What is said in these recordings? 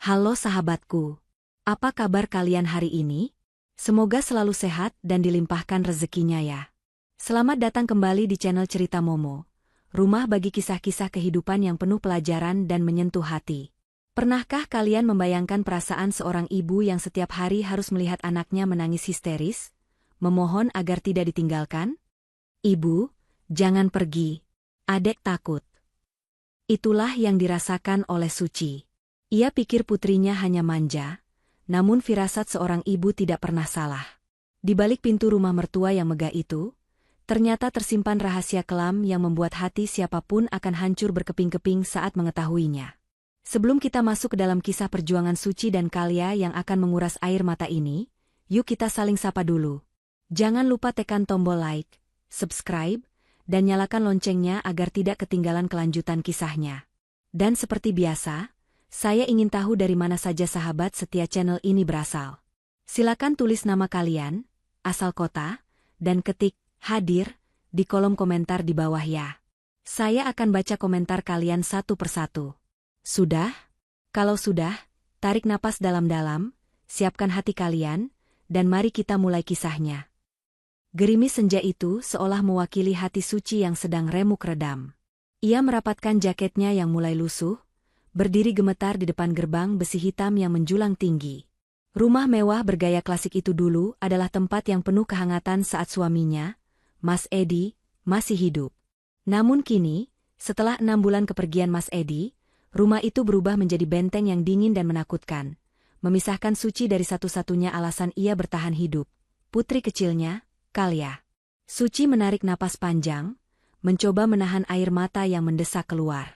Halo sahabatku, apa kabar kalian hari ini? Semoga selalu sehat dan dilimpahkan rezekinya ya. Selamat datang kembali di channel Cerita Momo, rumah bagi kisah-kisah kehidupan yang penuh pelajaran dan menyentuh hati. Pernahkah kalian membayangkan perasaan seorang ibu yang setiap hari harus melihat anaknya menangis histeris, memohon agar tidak ditinggalkan? Ibu, jangan pergi. Adek takut. Itulah yang dirasakan oleh Suci. Ia pikir putrinya hanya manja, namun firasat seorang ibu tidak pernah salah. Di balik pintu rumah mertua yang megah itu, ternyata tersimpan rahasia kelam yang membuat hati siapapun akan hancur berkeping-keping saat mengetahuinya. Sebelum kita masuk ke dalam kisah perjuangan Suci dan Kalia yang akan menguras air mata ini, yuk kita saling sapa dulu. Jangan lupa tekan tombol like, subscribe, dan nyalakan loncengnya agar tidak ketinggalan kelanjutan kisahnya. Dan seperti biasa, saya ingin tahu dari mana saja sahabat setia channel ini berasal. Silakan tulis nama kalian, asal kota, dan ketik "hadir" di kolom komentar di bawah ya. Saya akan baca komentar kalian satu persatu. Sudah? Kalau sudah, tarik napas dalam-dalam, siapkan hati kalian, dan mari kita mulai kisahnya. Gerimis senja itu seolah mewakili hati Suci yang sedang remuk redam. Ia merapatkan jaketnya yang mulai lusuh, berdiri gemetar di depan gerbang besi hitam yang menjulang tinggi. Rumah mewah bergaya klasik itu dulu adalah tempat yang penuh kehangatan saat suaminya, Mas Edi, masih hidup. Namun kini, setelah 6 bulan kepergian Mas Edi, rumah itu berubah menjadi benteng yang dingin dan menakutkan, memisahkan Suci dari satu-satunya alasan ia bertahan hidup, putri kecilnya, Kalia. Suci menarik napas panjang, mencoba menahan air mata yang mendesak keluar.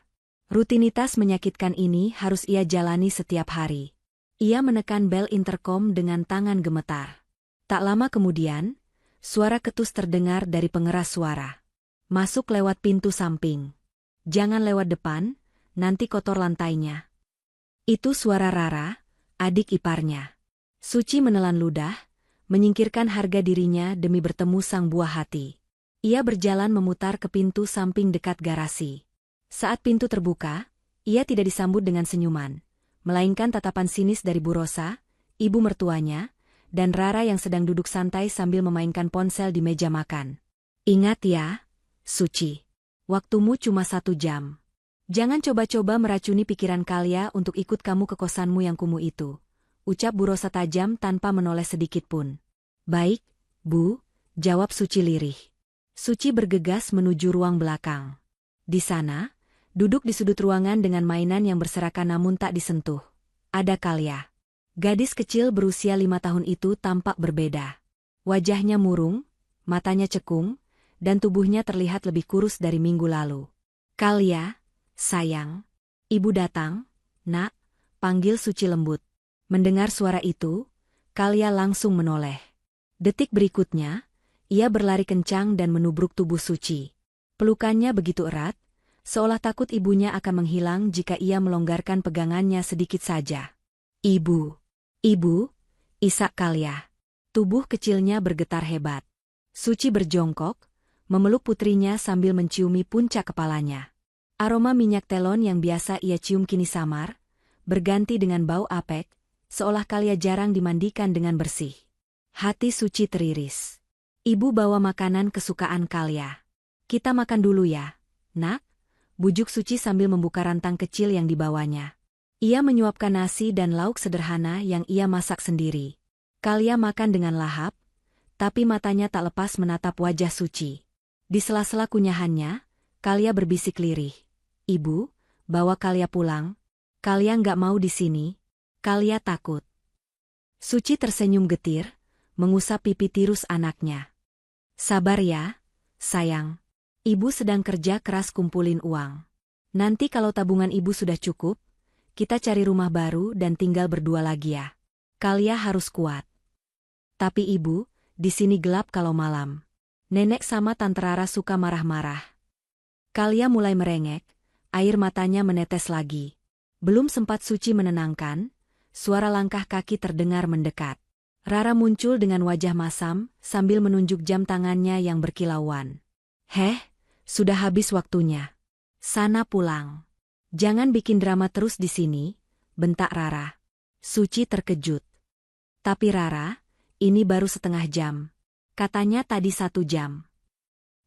Rutinitas menyakitkan ini harus ia jalani setiap hari. Ia menekan bel interkom dengan tangan gemetar. Tak lama kemudian, suara ketus terdengar dari pengeras suara. Masuk lewat pintu samping. Jangan lewat depan, nanti kotor lantainya. Itu suara Rara, adik iparnya. Suci menelan ludah, menyingkirkan harga dirinya demi bertemu sang buah hati. Ia berjalan memutar ke pintu samping dekat garasi. Saat pintu terbuka, ia tidak disambut dengan senyuman, melainkan tatapan sinis dari Bu Rosa, ibu mertuanya, dan Rara yang sedang duduk santai sambil memainkan ponsel di meja makan. Ingat ya, Suci. Waktumu cuma 1 jam. Jangan coba-coba meracuni pikiran Kalia untuk ikut kamu ke kosanmu yang kumuh itu, ucap Bu Rosa tajam tanpa menoleh sedikit pun. Baik, Bu, jawab Suci lirih. Suci bergegas menuju ruang belakang. Di sana, duduk di sudut ruangan dengan mainan yang berserakan namun tak disentuh, ada Kalia. Gadis kecil berusia 5 tahun itu tampak berbeda. Wajahnya murung, matanya cekung, dan tubuhnya terlihat lebih kurus dari minggu lalu. Kalia, sayang. Ibu datang, nak, panggil Suci lembut. Mendengar suara itu, Kalia langsung menoleh. Detik berikutnya, ia berlari kencang dan menubruk tubuh Suci. Pelukannya begitu erat, seolah takut ibunya akan menghilang jika ia melonggarkan pegangannya sedikit saja. Ibu, ibu, isak Kalia. Tubuh kecilnya bergetar hebat. Suci berjongkok, memeluk putrinya sambil menciumi puncak kepalanya. Aroma minyak telon yang biasa ia cium kini samar, berganti dengan bau apek, seolah Kalia jarang dimandikan dengan bersih. Hati Suci teriris. Ibu bawa makanan kesukaan Kalia. Kita makan dulu ya, nak, bujuk Suci sambil membuka rantang kecil yang dibawanya. Ia menyuapkan nasi dan lauk sederhana yang ia masak sendiri. Kalia makan dengan lahap, tapi matanya tak lepas menatap wajah Suci. Di sela-sela kunyahannya, Kalia berbisik lirih. Ibu, bawa Kalia pulang. Kalia nggak mau di sini. Kalia takut. Suci tersenyum getir, mengusap pipi tirus anaknya. Sabar ya, sayang. Ibu sedang kerja keras kumpulin uang. Nanti kalau tabungan ibu sudah cukup, kita cari rumah baru dan tinggal berdua lagi ya. Kalia harus kuat. Tapi ibu, di sini gelap kalau malam. Nenek sama Tante Rara suka marah-marah. Kalia mulai merengek, air matanya menetes lagi. Belum sempat Suci menenangkan, suara langkah kaki terdengar mendekat. Rara muncul dengan wajah masam sambil menunjuk jam tangannya yang berkilauan. Heh, sudah habis waktunya. Sana pulang. Jangan bikin drama terus di sini, bentak Rara. Suci terkejut. Tapi Rara, ini baru setengah jam. Katanya tadi 1 jam.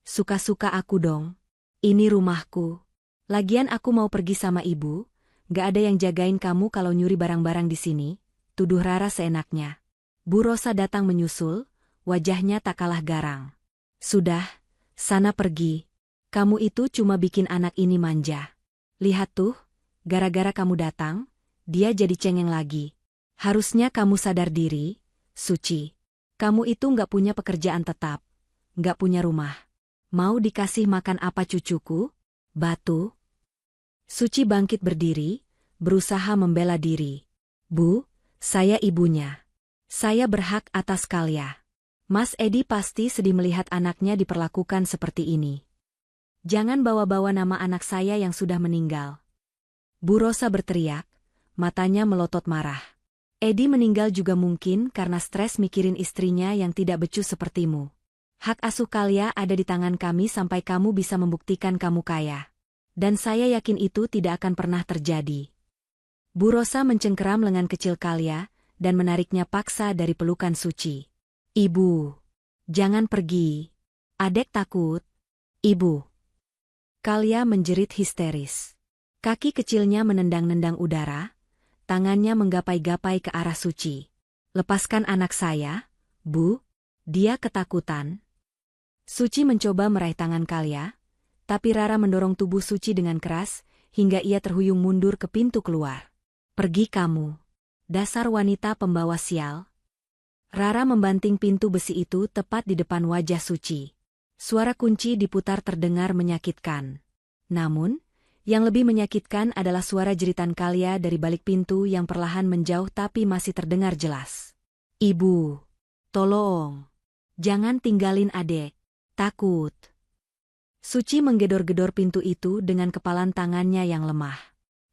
Suka-suka aku dong. Ini rumahku. Lagian aku mau pergi sama ibu, gak ada yang jagain kamu kalau nyuri barang-barang di sini, tuduh Rara seenaknya. Bu Rosa datang menyusul, wajahnya tak kalah garang. Sudah, sana pergi. Kamu itu cuma bikin anak ini manja. Lihat tuh, gara-gara kamu datang, dia jadi cengeng lagi. Harusnya kamu sadar diri, Suci. Kamu itu nggak punya pekerjaan tetap, nggak punya rumah. Mau dikasih makan apa cucuku? Batu? Suci bangkit berdiri, berusaha membela diri. Bu, saya ibunya. Saya berhak atas Kalia. Mas Edi pasti sedih melihat anaknya diperlakukan seperti ini. Jangan bawa-bawa nama anak saya yang sudah meninggal. Bu Rosa berteriak, matanya melotot marah. Edi meninggal juga mungkin karena stres mikirin istrinya yang tidak becus sepertimu. Hak asuh Kalia ada di tangan kami sampai kamu bisa membuktikan kamu kaya. Dan saya yakin itu tidak akan pernah terjadi. Bu Rosa mencengkeram lengan kecil Kalia dan menariknya paksa dari pelukan Suci. Ibu, jangan pergi. Adek takut. Ibu. Kalia menjerit histeris. Kaki kecilnya menendang-nendang udara, tangannya menggapai-gapai ke arah Suci. Lepaskan anak saya, Bu. Dia ketakutan. Suci mencoba meraih tangan Kalia, tapi Rara mendorong tubuh Suci dengan keras, hingga ia terhuyung mundur ke pintu keluar. Pergi kamu. Dasar wanita pembawa sial. Rara membanting pintu besi itu tepat di depan wajah Suci. Suara kunci diputar terdengar menyakitkan. Namun, yang lebih menyakitkan adalah suara jeritan Kalia dari balik pintu yang perlahan menjauh tapi masih terdengar jelas. Ibu, tolong. Jangan tinggalin adek. Takut. Suci menggedor-gedor pintu itu dengan kepalan tangannya yang lemah.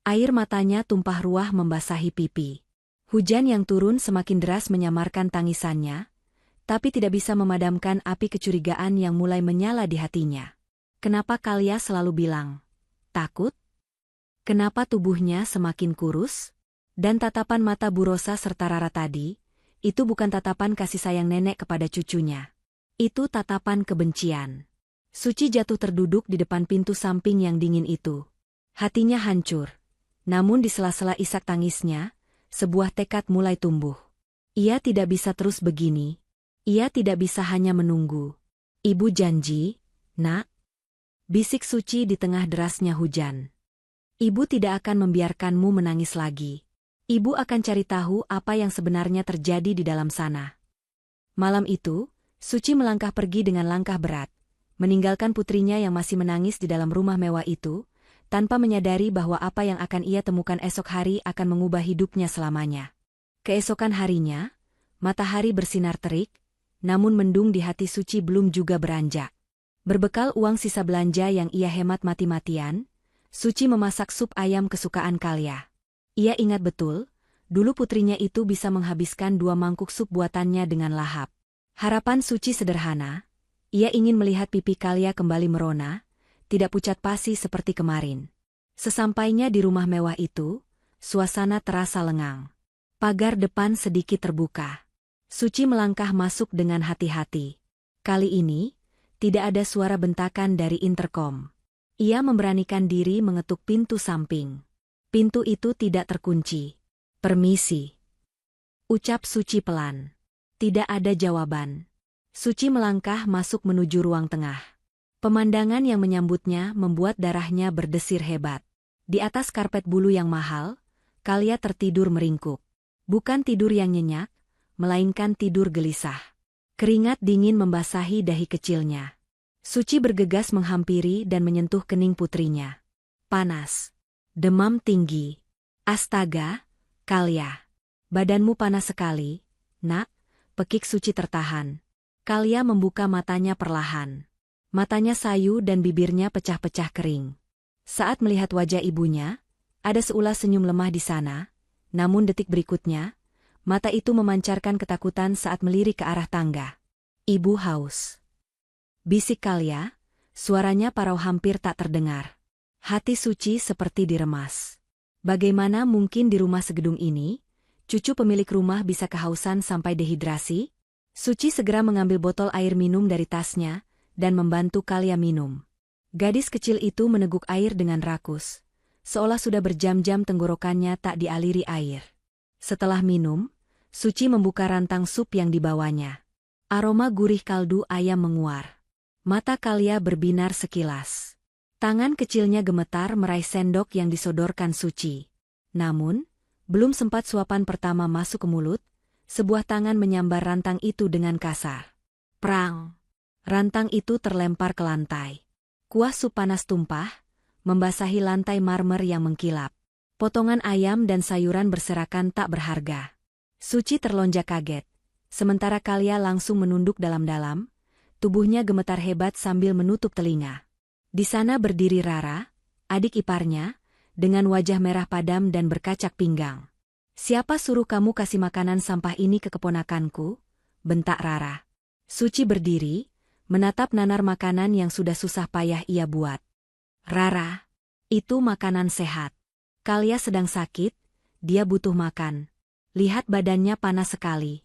Air matanya tumpah ruah membasahi pipi. Hujan yang turun semakin deras menyamarkan tangisannya, tapi tidak bisa memadamkan api kecurigaan yang mulai menyala di hatinya. Kenapa Kalia selalu bilang, takut? Kenapa tubuhnya semakin kurus? Dan tatapan mata Bu Rosa serta Rara tadi, itu bukan tatapan kasih sayang nenek kepada cucunya. Itu tatapan kebencian. Suci jatuh terduduk di depan pintu samping yang dingin itu. Hatinya hancur. Namun di sela-sela isak tangisnya, sebuah tekad mulai tumbuh. Ia tidak bisa terus begini. Ia tidak bisa hanya menunggu. Ibu janji, nak. Bisik Suci di tengah derasnya hujan. Ibu tidak akan membiarkanmu menangis lagi. Ibu akan cari tahu apa yang sebenarnya terjadi di dalam sana. Malam itu, Suci melangkah pergi dengan langkah berat, meninggalkan putrinya yang masih menangis di dalam rumah mewah itu, tanpa menyadari bahwa apa yang akan ia temukan esok hari akan mengubah hidupnya selamanya. Keesokan harinya, matahari bersinar terik, namun mendung di hati Suci belum juga beranjak. Berbekal uang sisa belanja yang ia hemat mati-matian, Suci memasak sup ayam kesukaan Kalia. Ia ingat betul, dulu putrinya itu bisa menghabiskan 2 mangkuk sup buatannya dengan lahap. Harapan Suci sederhana, ia ingin melihat pipi Kalia kembali merona, tidak pucat pasi seperti kemarin. Sesampainya di rumah mewah itu, suasana terasa lengang. Pagar depan sedikit terbuka. Suci melangkah masuk dengan hati-hati. Kali ini, tidak ada suara bentakan dari interkom. Ia memberanikan diri mengetuk pintu samping. Pintu itu tidak terkunci. Permisi. Ucap Suci pelan. Tidak ada jawaban. Suci melangkah masuk menuju ruang tengah. Pemandangan yang menyambutnya membuat darahnya berdesir hebat. Di atas karpet bulu yang mahal, Kalia tertidur meringkuk. Bukan tidur yang nyenyak, melainkan tidur gelisah. Keringat dingin membasahi dahi kecilnya. Suci bergegas menghampiri dan menyentuh kening putrinya. Panas. Demam tinggi. Astaga, Kalia. Badanmu panas sekali, nak. Pekik Suci tertahan. Kalia membuka matanya perlahan. Matanya sayu dan bibirnya pecah-pecah kering. Saat melihat wajah ibunya, ada seulas senyum lemah di sana, namun detik berikutnya, mata itu memancarkan ketakutan saat melirik ke arah tangga. Ibu haus. Bisik Kalia, suaranya parau hampir tak terdengar. Hati Suci seperti diremas. Bagaimana mungkin di rumah segedung ini, cucu pemilik rumah bisa kehausan sampai dehidrasi? Suci segera mengambil botol air minum dari tasnya dan membantu Kalia minum. Gadis kecil itu meneguk air dengan rakus, seolah sudah berjam-jam tenggorokannya tak dialiri air. Setelah minum, Suci membuka rantang sup yang dibawanya. Aroma gurih kaldu ayam menguar. Mata Kalia berbinar sekilas. Tangan kecilnya gemetar meraih sendok yang disodorkan Suci. Namun, belum sempat suapan pertama masuk ke mulut, sebuah tangan menyambar rantang itu dengan kasar. Prang! Rantang itu terlempar ke lantai. Kuah sup panas tumpah, membasahi lantai marmer yang mengkilap. Potongan ayam dan sayuran berserakan tak berharga. Suci terlonjak kaget, sementara Kalia langsung menunduk dalam-dalam, tubuhnya gemetar hebat sambil menutup telinga. Di sana berdiri Rara, adik iparnya, dengan wajah merah padam dan berkacak pinggang. "Siapa suruh kamu kasih makanan sampah ini ke keponakanku?" bentak Rara. Suci berdiri, menatap nanar makanan yang sudah susah payah ia buat. "Rara, itu makanan sehat. Kalia sedang sakit, dia butuh makan. Lihat badannya panas sekali."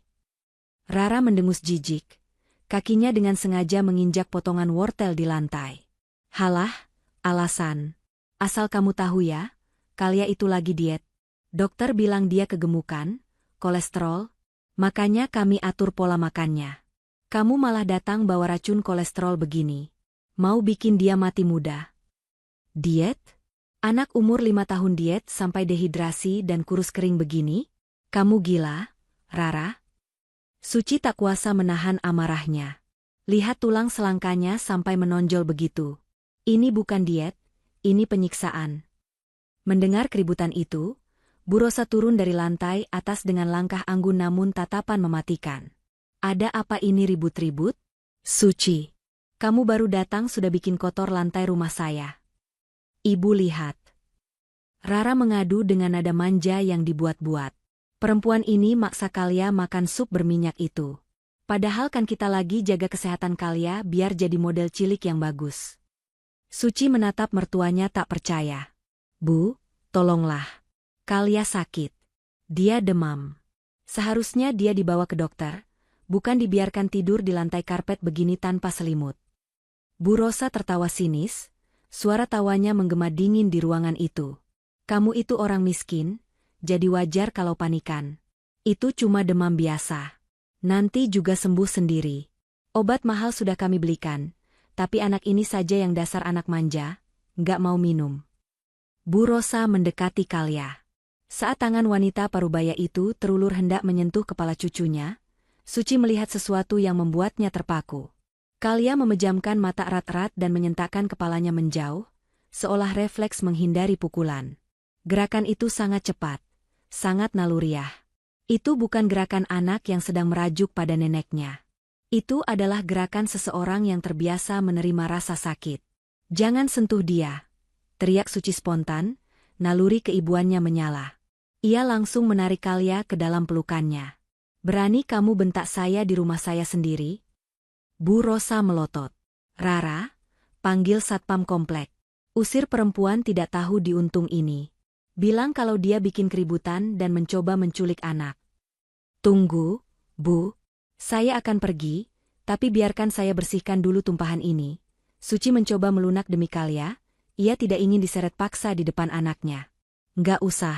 Rara mendengus jijik. Kakinya dengan sengaja menginjak potongan wortel di lantai. "Halah, alasan. Asal kamu tahu ya, Kalia itu lagi diet. Dokter bilang dia kegemukan, kolesterol, makanya kami atur pola makannya. Kamu malah datang bawa racun kolesterol begini. Mau bikin dia mati muda." "Diet? Anak umur 5 tahun diet sampai dehidrasi dan kurus kering begini? Kamu gila, Rara?" Suci tak kuasa menahan amarahnya. Lihat tulang selangkanya sampai menonjol begitu. Ini bukan diet, ini penyiksaan. Mendengar keributan itu, Bu Rosa turun dari lantai atas dengan langkah anggun namun tatapan mematikan. "Ada apa ini ribut-ribut? Suci, kamu baru datang sudah bikin kotor lantai rumah saya. Ibu lihat." Rara mengadu dengan nada manja yang dibuat-buat. "Perempuan ini maksa Kalia makan sup berminyak itu. Padahal kan kita lagi jaga kesehatan Kalia biar jadi model cilik yang bagus." Suci menatap mertuanya tak percaya. "Bu, tolonglah. Kalia sakit. Dia demam. Seharusnya dia dibawa ke dokter, bukan dibiarkan tidur di lantai karpet begini tanpa selimut." Bu Rosa tertawa sinis, suara tawanya menggema dingin di ruangan itu. "Kamu itu orang miskin, jadi wajar kalau panikan. Itu cuma demam biasa. Nanti juga sembuh sendiri. Obat mahal sudah kami belikan. Tapi anak ini saja yang dasar anak manja, nggak mau minum." Bu Rosa mendekati Kalia. Saat tangan wanita parubaya itu terulur hendak menyentuh kepala cucunya, Suci melihat sesuatu yang membuatnya terpaku. Kalia memejamkan mata erat-erat dan menyentakkan kepalanya menjauh, seolah refleks menghindari pukulan. Gerakan itu sangat cepat, sangat naluriah. Itu bukan gerakan anak yang sedang merajuk pada neneknya. Itu adalah gerakan seseorang yang terbiasa menerima rasa sakit. "Jangan sentuh dia," teriak Suci spontan, naluri keibuannya menyala. Ia langsung menarik Kalia ke dalam pelukannya. "Berani kamu bentak saya di rumah saya sendiri?" Bu Rosa melotot. "Rara, panggil satpam komplek. Usir perempuan tidak tahu diuntung ini. Bilang kalau dia bikin keributan dan mencoba menculik anak." "Tunggu, Bu. Saya akan pergi, tapi biarkan saya bersihkan dulu tumpahan ini." Suci mencoba melunak demi Kalia, ia tidak ingin diseret paksa di depan anaknya. "Nggak usah.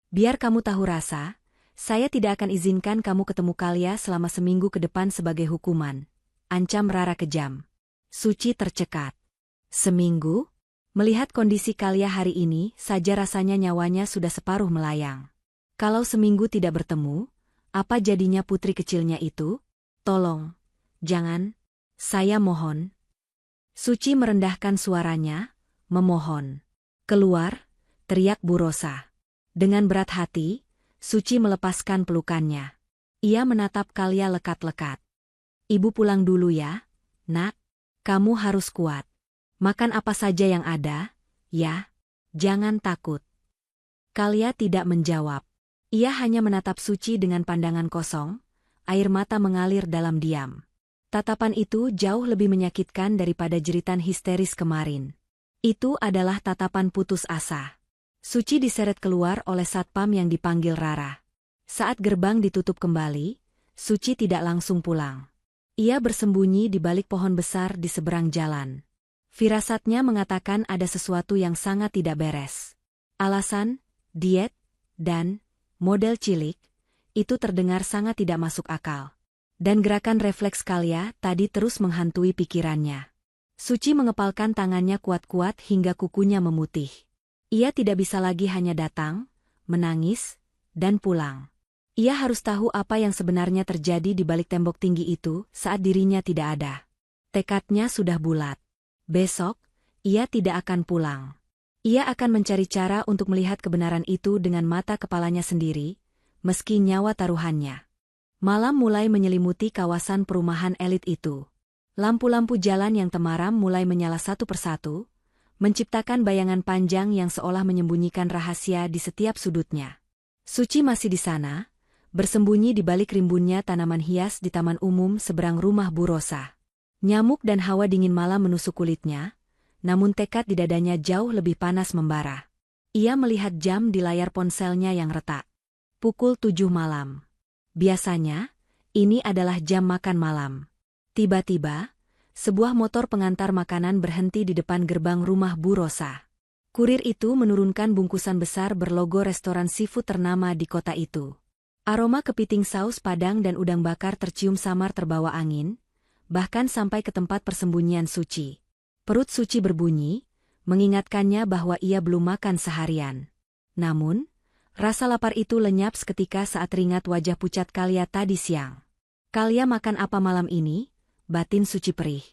Biar kamu tahu rasa, saya tidak akan izinkan kamu ketemu Kalia selama seminggu ke depan sebagai hukuman," ancam Rara kejam. Suci tercekat. Seminggu? Melihat kondisi Kalia hari ini saja rasanya nyawanya sudah separuh melayang. Kalau seminggu tidak bertemu, apa jadinya putri kecilnya itu? "Tolong, jangan, saya mohon." Suci merendahkan suaranya, memohon. "Keluar," teriak Bu Rosa. Dengan berat hati, Suci melepaskan pelukannya. Ia menatap Kalia lekat-lekat. "Ibu pulang dulu ya, Nak. Kamu harus kuat. Makan apa saja yang ada, ya. Jangan takut." Kalia tidak menjawab. Ia hanya menatap Suci dengan pandangan kosong, air mata mengalir dalam diam. Tatapan itu jauh lebih menyakitkan daripada jeritan histeris kemarin. Itu adalah tatapan putus asa. Suci diseret keluar oleh satpam yang dipanggil Rara. Saat gerbang ditutup kembali, Suci tidak langsung pulang. Ia bersembunyi di balik pohon besar di seberang jalan. Firasatnya mengatakan ada sesuatu yang sangat tidak beres. Alasan, diet, dan model cilik, itu terdengar sangat tidak masuk akal. Dan gerakan refleks Kalia tadi terus menghantui pikirannya. Suci mengepalkan tangannya kuat-kuat hingga kukunya memutih. Ia tidak bisa lagi hanya datang, menangis, dan pulang. Ia harus tahu apa yang sebenarnya terjadi di balik tembok tinggi itu saat dirinya tidak ada. Tekadnya sudah bulat. Besok, ia tidak akan pulang. Ia akan mencari cara untuk melihat kebenaran itu dengan mata kepalanya sendiri, meski nyawa taruhannya. Malam mulai menyelimuti kawasan perumahan elit itu. Lampu-lampu jalan yang temaram mulai menyala satu persatu, menciptakan bayangan panjang yang seolah menyembunyikan rahasia di setiap sudutnya. Suci masih di sana, bersembunyi di balik rimbunnya tanaman hias di taman umum seberang rumah Bu Rosa. Nyamuk dan hawa dingin malam menusuk kulitnya, namun tekad di dadanya jauh lebih panas membara. Ia melihat jam di layar ponselnya yang retak. Pukul 7 malam. Biasanya, ini adalah jam makan malam. Tiba-tiba, sebuah motor pengantar makanan berhenti di depan gerbang rumah Bu Rosa. Kurir itu menurunkan bungkusan besar berlogo restoran seafood ternama di kota itu. Aroma kepiting saus padang dan udang bakar tercium samar terbawa angin, bahkan sampai ke tempat persembunyian Suci. Perut Suci berbunyi, mengingatkannya bahwa ia belum makan seharian. Namun, rasa lapar itu lenyap seketika saat teringat wajah pucat Kalia tadi siang. Kalia makan apa malam ini? Batin Suci perih.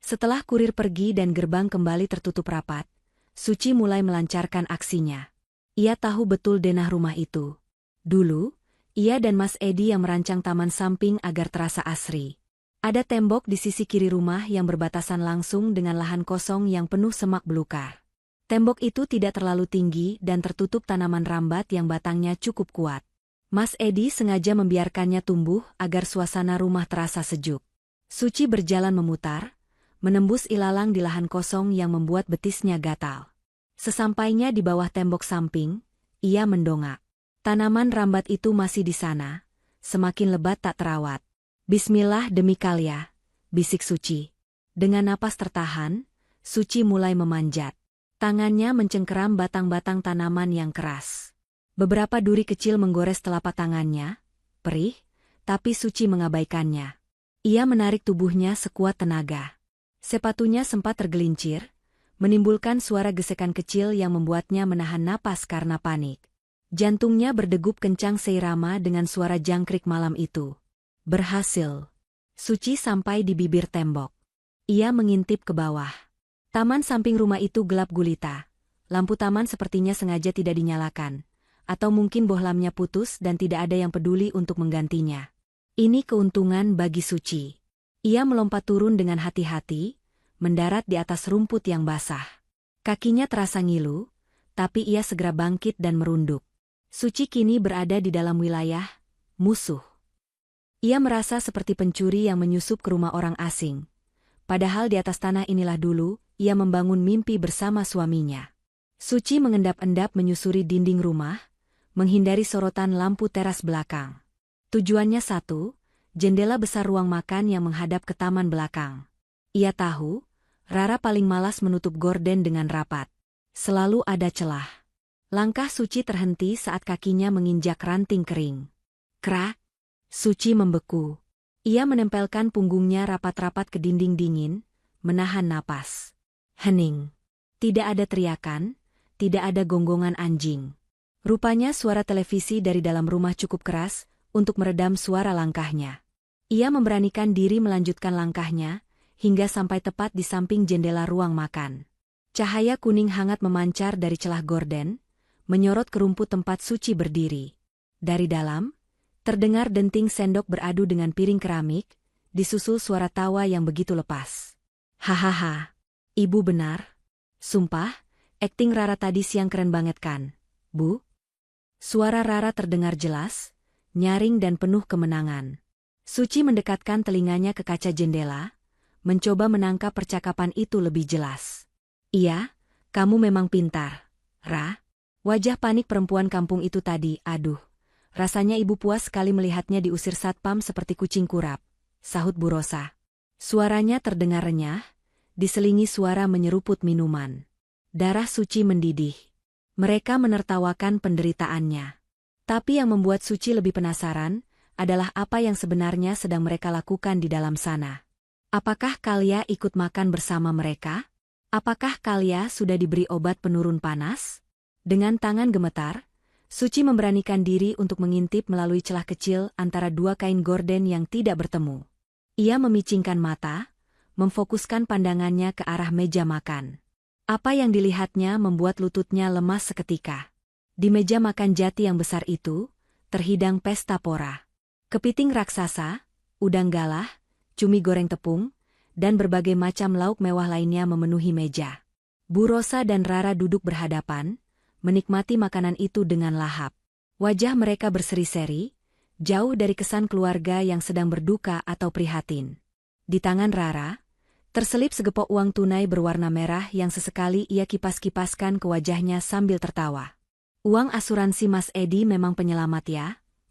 Setelah kurir pergi dan gerbang kembali tertutup rapat, Suci mulai melancarkan aksinya. Ia tahu betul denah rumah itu. Dulu, ia dan Mas Edi yang merancang taman samping agar terasa asri. Ada tembok di sisi kiri rumah yang berbatasan langsung dengan lahan kosong yang penuh semak belukar. Tembok itu tidak terlalu tinggi dan tertutup tanaman rambat yang batangnya cukup kuat. Mas Edi sengaja membiarkannya tumbuh agar suasana rumah terasa sejuk. Suci berjalan memutar, menembus ilalang di lahan kosong yang membuat betisnya gatal. Sesampainya di bawah tembok samping, ia mendongak. Tanaman rambat itu masih di sana, semakin lebat tak terawat. Bismillah demi Kalia, bisik Suci. Dengan napas tertahan, Suci mulai memanjat. Tangannya mencengkeram batang-batang tanaman yang keras. Beberapa duri kecil menggores telapak tangannya, perih, tapi Suci mengabaikannya. Ia menarik tubuhnya sekuat tenaga. Sepatunya sempat tergelincir, menimbulkan suara gesekan kecil yang membuatnya menahan napas karena panik. Jantungnya berdegup kencang seirama dengan suara jangkrik malam itu. Berhasil. Suci sampai di bibir tembok. Ia mengintip ke bawah. Taman samping rumah itu gelap gulita. Lampu taman sepertinya sengaja tidak dinyalakan. Atau mungkin bohlamnya putus dan tidak ada yang peduli untuk menggantinya. Ini keuntungan bagi Suci. Ia melompat turun dengan hati-hati, mendarat di atas rumput yang basah. Kakinya terasa ngilu, tapi ia segera bangkit dan merunduk. Suci kini berada di dalam wilayah musuh. Ia merasa seperti pencuri yang menyusup ke rumah orang asing. Padahal di atas tanah inilah dulu, ia membangun mimpi bersama suaminya. Suci mengendap-endap menyusuri dinding rumah, menghindari sorotan lampu teras belakang. Tujuannya satu, jendela besar ruang makan yang menghadap ke taman belakang. Ia tahu, Rara paling malas menutup gorden dengan rapat. Selalu ada celah. Langkah Suci terhenti saat kakinya menginjak ranting kering. Krak! Suci membeku. Ia menempelkan punggungnya rapat-rapat ke dinding dingin, menahan napas. Hening. Tidak ada teriakan, tidak ada gonggongan anjing. Rupanya suara televisi dari dalam rumah cukup keras untuk meredam suara langkahnya. Ia memberanikan diri melanjutkan langkahnya, hingga sampai tepat di samping jendela ruang makan. Cahaya kuning hangat memancar dari celah gorden, menyorot ke rumput tempat Suci berdiri. Dari dalam, terdengar denting sendok beradu dengan piring keramik, disusul suara tawa yang begitu lepas. Hahaha, ibu benar. Sumpah, akting Rara tadi siang keren banget kan, Bu? Suara Rara terdengar jelas, nyaring dan penuh kemenangan. Suci mendekatkan telinganya ke kaca jendela, mencoba menangkap percakapan itu lebih jelas. Iya, kamu memang pintar, Ra. Wajah panik perempuan kampung itu tadi, aduh. Rasanya ibu puas sekali melihatnya diusir satpam seperti kucing kurap, sahut Bu Rosa. Suaranya terdengar renyah, diselingi suara menyeruput minuman. Darah Suci mendidih. Mereka menertawakan penderitaannya. Tapi yang membuat Suci lebih penasaran adalah apa yang sebenarnya sedang mereka lakukan di dalam sana. Apakah Kalia ikut makan bersama mereka? Apakah Kalia sudah diberi obat penurun panas? Dengan tangan gemetar, Suci memberanikan diri untuk mengintip melalui celah kecil antara dua kain gorden yang tidak bertemu. Ia memicingkan mata, memfokuskan pandangannya ke arah meja makan. Apa yang dilihatnya membuat lututnya lemas seketika. Di meja makan jati yang besar itu, terhidang pesta pora. Kepiting raksasa, udang galah, cumi goreng tepung, dan berbagai macam lauk mewah lainnya memenuhi meja. Bu Rosa dan Rara duduk berhadapan, menikmati makanan itu dengan lahap. Wajah mereka berseri-seri, jauh dari kesan keluarga yang sedang berduka atau prihatin. Di tangan Rara, terselip segepok uang tunai berwarna merah yang sesekali ia kipas-kipaskan ke wajahnya sambil tertawa. Uang asuransi Mas Edi memang penyelamat ya,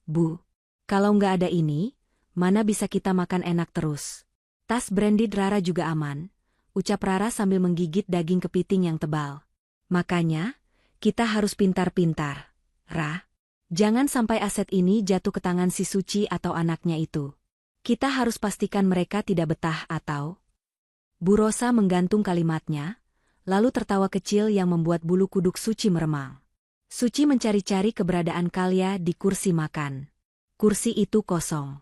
Bu. Kalau nggak ada ini, mana bisa kita makan enak terus. Tas branded Rara juga aman, ucap Rara sambil menggigit daging kepiting yang tebal. Makanya, kita harus pintar-pintar, Ra. Jangan sampai aset ini jatuh ke tangan si Suci atau anaknya itu. Kita harus pastikan mereka tidak betah atau... Bu Rosa menggantung kalimatnya, lalu tertawa kecil yang membuat bulu kuduk Suci meremang. Suci mencari-cari keberadaan Kalia di kursi makan. Kursi itu kosong.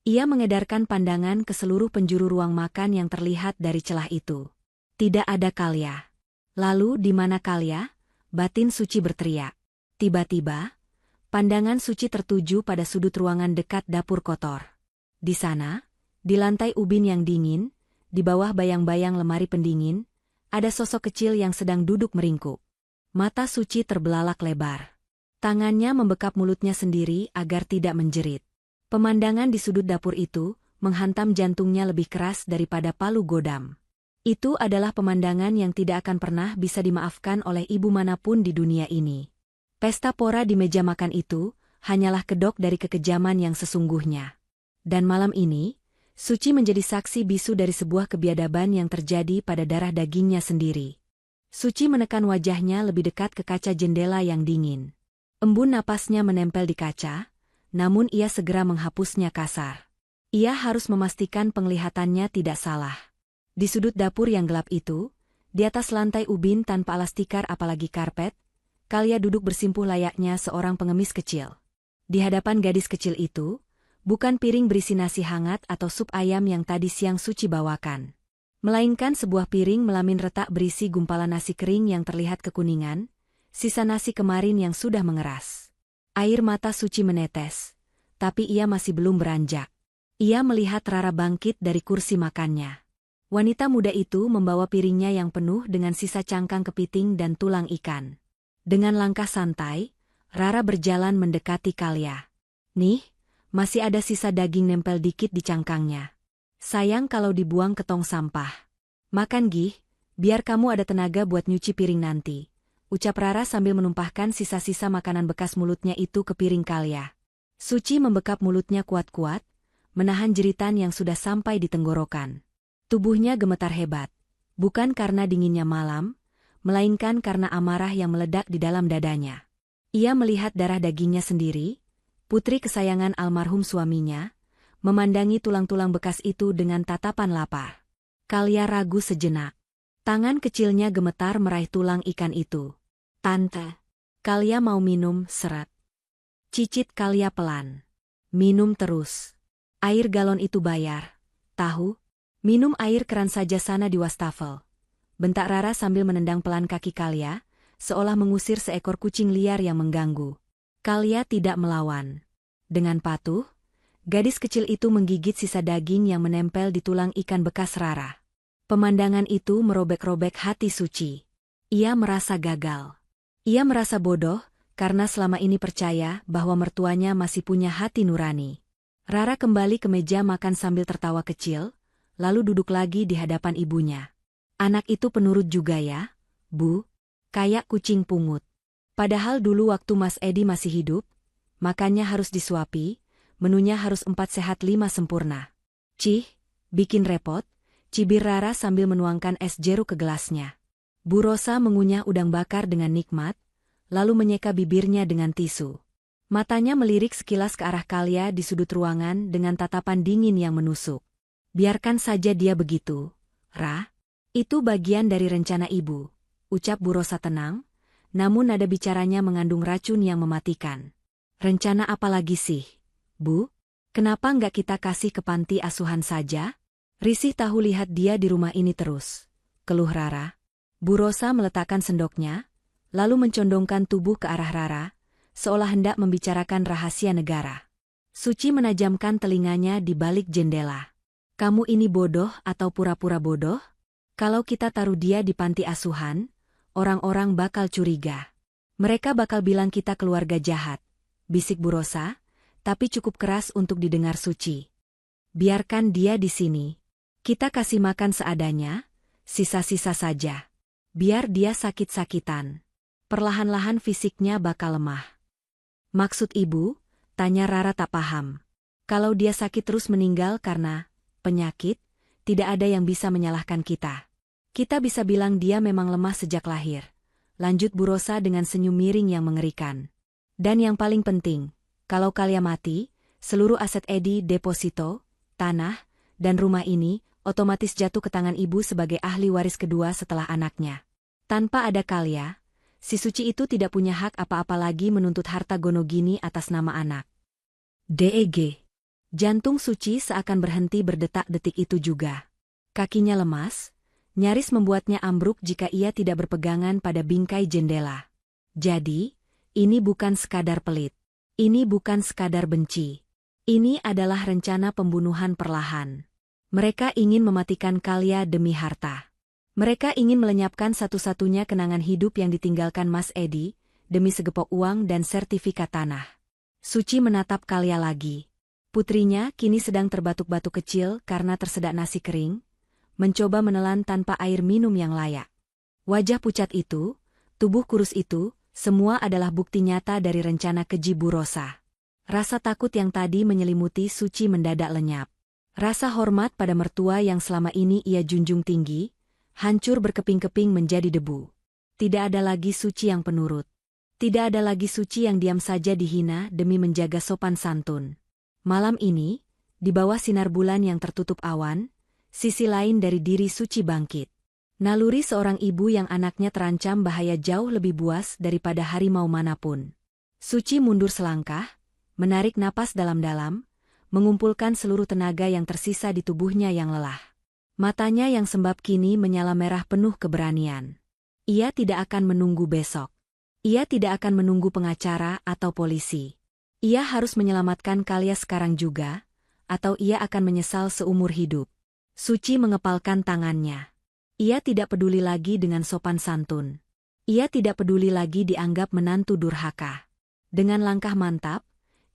Ia mengedarkan pandangan ke seluruh penjuru ruang makan yang terlihat dari celah itu. Tidak ada Kalia. Lalu di mana Kalia? Batin Suci berteriak. Tiba-tiba, pandangan Suci tertuju pada sudut ruangan dekat dapur kotor. Di sana, di lantai ubin yang dingin, di bawah bayang-bayang lemari pendingin, ada sosok kecil yang sedang duduk meringkuk. Mata Suci terbelalak lebar. Tangannya membekap mulutnya sendiri agar tidak menjerit. Pemandangan di sudut dapur itu menghantam jantungnya lebih keras daripada palu godam. Itu adalah pemandangan yang tidak akan pernah bisa dimaafkan oleh ibu manapun di dunia ini. Pesta pora di meja makan itu hanyalah kedok dari kekejaman yang sesungguhnya. Dan malam ini, Suci menjadi saksi bisu dari sebuah kebiadaban yang terjadi pada darah dagingnya sendiri. Suci menekan wajahnya lebih dekat ke kaca jendela yang dingin. Embun napasnya menempel di kaca, namun ia segera menghapusnya kasar. Ia harus memastikan penglihatannya tidak salah. Di sudut dapur yang gelap itu, di atas lantai ubin tanpa alas tikar apalagi karpet, Kalia duduk bersimpuh layaknya seorang pengemis kecil. Di hadapan gadis kecil itu, bukan piring berisi nasi hangat atau sup ayam yang tadi siang Suci bawakan, melainkan sebuah piring melamin retak berisi gumpalan nasi kering yang terlihat kekuningan, sisa nasi kemarin yang sudah mengeras. Air mata Suci menetes, tapi ia masih belum beranjak. Ia melihat Rara bangkit dari kursi makannya. Wanita muda itu membawa piringnya yang penuh dengan sisa cangkang kepiting dan tulang ikan. Dengan langkah santai, Rara berjalan mendekati Kalia. Nih, masih ada sisa daging nempel dikit di cangkangnya. Sayang kalau dibuang ke tong sampah. Makan Gih, biar kamu ada tenaga buat nyuci piring nanti, ucap Rara sambil menumpahkan sisa-sisa makanan bekas mulutnya itu ke piring Kalia. Suci membekap mulutnya kuat-kuat, menahan jeritan yang sudah sampai di tenggorokan. Tubuhnya gemetar hebat, bukan karena dinginnya malam, melainkan karena amarah yang meledak di dalam dadanya. Ia melihat darah dagingnya sendiri, putri kesayangan almarhum suaminya, memandangi tulang-tulang bekas itu dengan tatapan lapar. Kalia ragu sejenak. Tangan kecilnya gemetar meraih tulang ikan itu. Tante, Kalia mau minum, seret. Cicit Kalia pelan. Minum terus. Air galon itu bayar. Tahu? Minum air keran saja sana di wastafel. Bentak Rara sambil menendang pelan kaki Kalia, seolah mengusir seekor kucing liar yang mengganggu. Kalia tidak melawan. Dengan patuh, gadis kecil itu menggigit sisa daging yang menempel di tulang ikan bekas Rara. Pemandangan itu merobek-robek hati Suci. Ia merasa gagal. Ia merasa bodoh, karena selama ini percaya bahwa mertuanya masih punya hati nurani. Rara kembali ke meja makan sambil tertawa kecil, lalu duduk lagi di hadapan ibunya. Anak itu penurut juga ya, Bu? Kayak kucing pungut. Padahal dulu waktu Mas Edi masih hidup, makannya harus disuapi, menunya harus 4 sehat 5 sempurna. Cih, bikin repot, cibir Rara sambil menuangkan es jeruk ke gelasnya. Bu Rosa mengunyah udang bakar dengan nikmat, lalu menyeka bibirnya dengan tisu. Matanya melirik sekilas ke arah Kalia di sudut ruangan dengan tatapan dingin yang menusuk. Biarkan saja dia begitu, Ra. Itu bagian dari rencana ibu, ucap Bu Rosa tenang, namun nada bicaranya mengandung racun yang mematikan. Rencana apa lagi sih, Bu? Kenapa nggak kita kasih ke panti asuhan saja? Risih tahu lihat dia di rumah ini terus, keluh Rara. Bu Rosa meletakkan sendoknya, lalu mencondongkan tubuh ke arah Rara, seolah hendak membicarakan rahasia negara. Suci menajamkan telinganya di balik jendela. Kamu ini bodoh atau pura-pura bodoh? Kalau kita taruh dia di panti asuhan, orang-orang bakal curiga. Mereka bakal bilang kita keluarga jahat, bisik Bu Rosa, tapi cukup keras untuk didengar Suci. Biarkan dia di sini. Kita kasih makan seadanya, sisa-sisa saja. Biar dia sakit-sakitan. Perlahan-lahan fisiknya bakal lemah. Maksud ibu? Tanya Rara tak paham. Kalau dia sakit terus meninggal karena penyakit, tidak ada yang bisa menyalahkan kita. Kita bisa bilang dia memang lemah sejak lahir. Lanjut Bu Rosa dengan senyum miring yang mengerikan. Dan yang paling penting, kalau Kalia mati, seluruh aset Edi, deposito, tanah, dan rumah ini otomatis jatuh ke tangan ibu sebagai ahli waris kedua setelah anaknya. Tanpa ada Kalia, si Suci itu tidak punya hak apa-apa lagi menuntut harta Gonogini atas nama anak. DEG. Jantung Suci seakan berhenti berdetak detik itu juga. Kakinya lemas, nyaris membuatnya ambruk jika ia tidak berpegangan pada bingkai jendela. Jadi, ini bukan sekadar pelit. Ini bukan sekadar benci. Ini adalah rencana pembunuhan perlahan. Mereka ingin mematikan Kalia demi harta. Mereka ingin melenyapkan satu-satunya kenangan hidup yang ditinggalkan Mas Edi, demi segepok uang dan sertifikat tanah. Suci menatap Kalia lagi. Putrinya kini sedang terbatuk-batuk kecil karena tersedak nasi kering, mencoba menelan tanpa air minum yang layak. Wajah pucat itu, tubuh kurus itu, semua adalah bukti nyata dari rencana keji Bu Rosa. Rasa takut yang tadi menyelimuti Suci mendadak lenyap. Rasa hormat pada mertua yang selama ini ia junjung tinggi, hancur berkeping-keping menjadi debu. Tidak ada lagi Suci yang penurut. Tidak ada lagi Suci yang diam saja dihina demi menjaga sopan santun. Malam ini, di bawah sinar bulan yang tertutup awan, sisi lain dari diri Suci bangkit. Naluri seorang ibu yang anaknya terancam bahaya jauh lebih buas daripada harimau manapun. Suci mundur selangkah, menarik napas dalam-dalam, mengumpulkan seluruh tenaga yang tersisa di tubuhnya yang lelah. Matanya yang sembab kini menyala merah penuh keberanian. Ia tidak akan menunggu besok. Ia tidak akan menunggu pengacara atau polisi. Ia harus menyelamatkan Kalia sekarang juga, atau ia akan menyesal seumur hidup. Suci mengepalkan tangannya. Ia tidak peduli lagi dengan sopan santun. Ia tidak peduli lagi dianggap menantu durhaka. Dengan langkah mantap,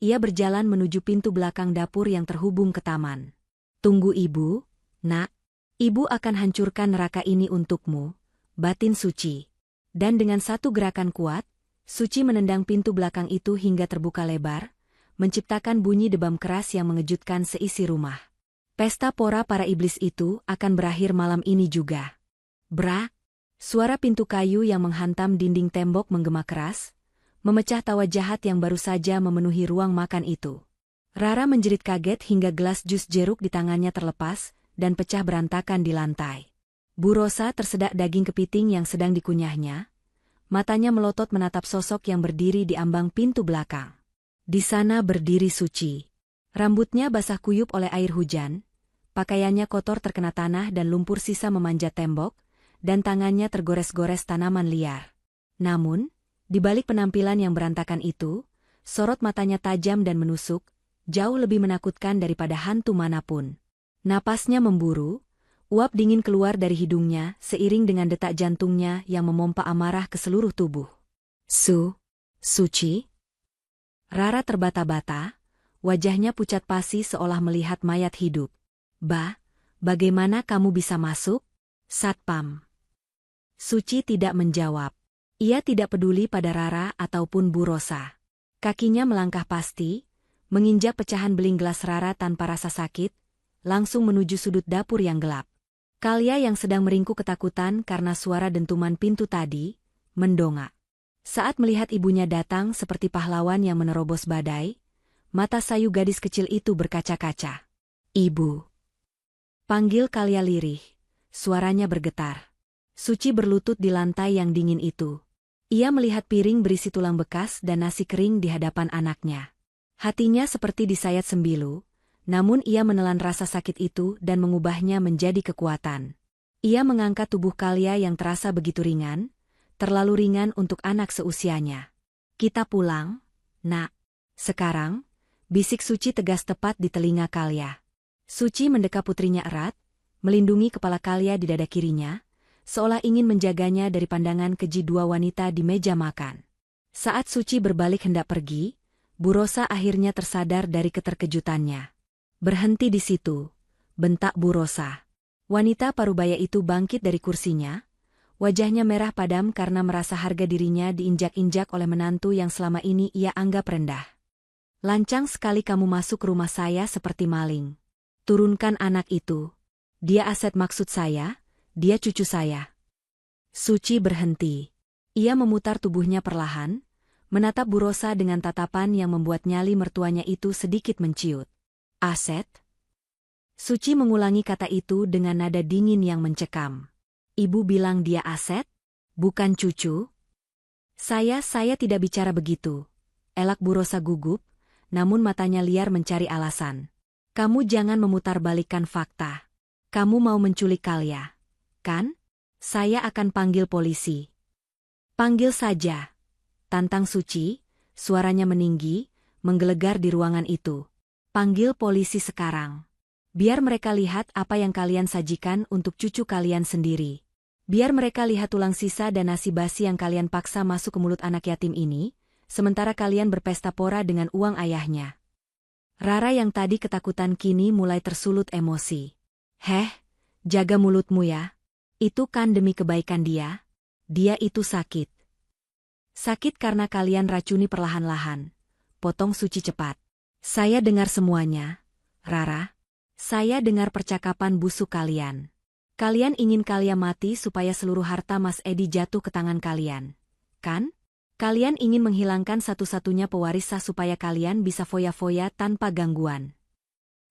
ia berjalan menuju pintu belakang dapur yang terhubung ke taman. Tunggu ibu, nak. Ibu akan hancurkan neraka ini untukmu, batin Suci. Dan dengan satu gerakan kuat, Suci menendang pintu belakang itu hingga terbuka lebar, menciptakan bunyi debam keras yang mengejutkan seisi rumah. Pesta pora para iblis itu akan berakhir malam ini juga. Brak! Suara pintu kayu yang menghantam dinding tembok menggema keras, memecah tawa jahat yang baru saja memenuhi ruang makan itu. Rara menjerit kaget hingga gelas jus jeruk di tangannya terlepas dan pecah berantakan di lantai. Bu Rosa tersedak daging kepiting yang sedang dikunyahnya. Matanya melotot menatap sosok yang berdiri di ambang pintu belakang. Di sana berdiri Suci. Rambutnya basah kuyup oleh air hujan, pakaiannya kotor terkena tanah dan lumpur sisa memanjat tembok, dan tangannya tergores-gores tanaman liar. Namun, di balik penampilan yang berantakan itu, sorot matanya tajam dan menusuk, jauh lebih menakutkan daripada hantu manapun. Napasnya memburu, uap dingin keluar dari hidungnya seiring dengan detak jantungnya yang memompa amarah ke seluruh tubuh. Suci? Rara terbata-bata, wajahnya pucat pasi seolah melihat mayat hidup. Bagaimana kamu bisa masuk? Satpam. Suci tidak menjawab. Ia tidak peduli pada Rara ataupun Bu Rosa. Kakinya melangkah pasti, menginjak pecahan beling gelas Rara tanpa rasa sakit, langsung menuju sudut dapur yang gelap. Kalia yang sedang meringkuk ketakutan karena suara dentuman pintu tadi, mendongak. Saat melihat ibunya datang seperti pahlawan yang menerobos badai, mata sayu gadis kecil itu berkaca-kaca. "Ibu!" panggil Kalia lirih, suaranya bergetar. Suci berlutut di lantai yang dingin itu. Ia melihat piring berisi tulang bekas dan nasi kering di hadapan anaknya. Hatinya seperti disayat sembilu, namun ia menelan rasa sakit itu dan mengubahnya menjadi kekuatan. Ia mengangkat tubuh Kalia yang terasa begitu ringan, terlalu ringan untuk anak seusianya. "Kita pulang, Nak." "Sekarang?" bisik Suci tegas tepat di telinga Kalia. Suci mendekap putrinya erat, melindungi kepala Kalia di dada kirinya, seolah ingin menjaganya dari pandangan keji dua wanita di meja makan. Saat Suci berbalik hendak pergi, Bu Rosa akhirnya tersadar dari keterkejutannya. "Berhenti di situ," bentak Bu Rosa. Wanita parubaya itu bangkit dari kursinya, wajahnya merah padam karena merasa harga dirinya diinjak-injak oleh menantu yang selama ini ia anggap rendah. "Lancang sekali kamu masuk rumah saya seperti maling. Turunkan anak itu. Dia aset maksud saya, dia cucu saya." Suci berhenti. Ia memutar tubuhnya perlahan, menatap Bu Rosa dengan tatapan yang membuat nyali mertuanya itu sedikit menciut. "Aset?" Suci mengulangi kata itu dengan nada dingin yang mencekam. "Ibu bilang dia aset? Bukan cucu?" Saya tidak bicara begitu," elak Bu Rosa gugup, namun matanya liar mencari alasan. "Kamu jangan memutarbalikkan fakta. Kamu mau menculik Kalia, kan? Saya akan panggil polisi." "Panggil saja," tantang Suci, suaranya meninggi, menggelegar di ruangan itu. "Panggil polisi sekarang. Biar mereka lihat apa yang kalian sajikan untuk cucu kalian sendiri. Biar mereka lihat tulang sisa dan nasi basi yang kalian paksa masuk ke mulut anak yatim ini, sementara kalian berpesta pora dengan uang ayahnya." Rara yang tadi ketakutan kini mulai tersulut emosi. "Heh, jaga mulutmu ya. Itu kan demi kebaikan dia. Dia itu sakit." "Sakit karena kalian racuni perlahan-lahan," potong Suci cepat. "Saya dengar semuanya, Rara. Saya dengar percakapan busuk kalian. Kalian ingin Kalia mati supaya seluruh harta Mas Edi jatuh ke tangan kalian, kan? Kalian ingin menghilangkan satu-satunya pewaris sah supaya kalian bisa foya-foya tanpa gangguan."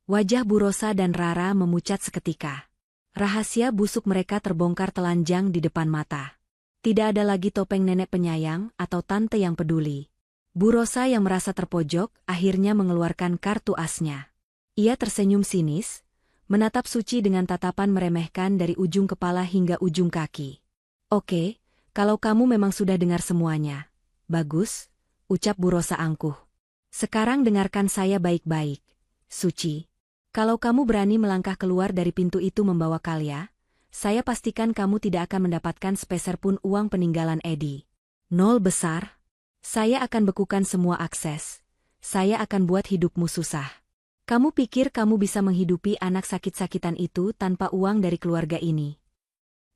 Wajah Bu Rosa dan Rara memucat seketika. Rahasia busuk mereka terbongkar telanjang di depan mata. Tidak ada lagi topeng nenek penyayang atau tante yang peduli. Bu Rosa yang merasa terpojok akhirnya mengeluarkan kartu asnya. Ia tersenyum sinis, menatap Suci dengan tatapan meremehkan dari ujung kepala hingga ujung kaki. "Oke, kalau kamu memang sudah dengar semuanya. Bagus," ucap Bu Rosa angkuh. "Sekarang dengarkan saya baik-baik, Suci. Kalau kamu berani melangkah keluar dari pintu itu membawa Kalia, saya pastikan kamu tidak akan mendapatkan sepeser pun uang peninggalan Edi. Nol besar. Saya akan bekukan semua akses. Saya akan buat hidupmu susah. Kamu pikir kamu bisa menghidupi anak sakit-sakitan itu tanpa uang dari keluarga ini?"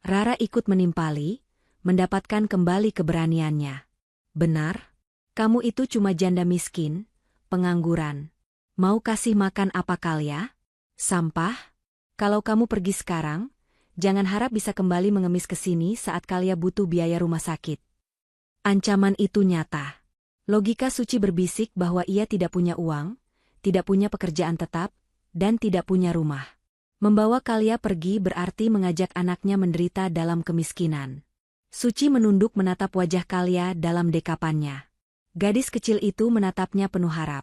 Rara ikut menimpali, mendapatkan kembali keberaniannya. "Benar? Kamu itu cuma janda miskin, pengangguran. Mau kasih makan apa Kalia? Sampah? Kalau kamu pergi sekarang, jangan harap bisa kembali mengemis ke sini saat Kalia butuh biaya rumah sakit." Ancaman itu nyata. Logika Suci berbisik bahwa ia tidak punya uang, tidak punya pekerjaan tetap, dan tidak punya rumah. Membawa Kalia pergi berarti mengajak anaknya menderita dalam kemiskinan. Suci menunduk menatap wajah Kalia dalam dekapannya. Gadis kecil itu menatapnya penuh harap.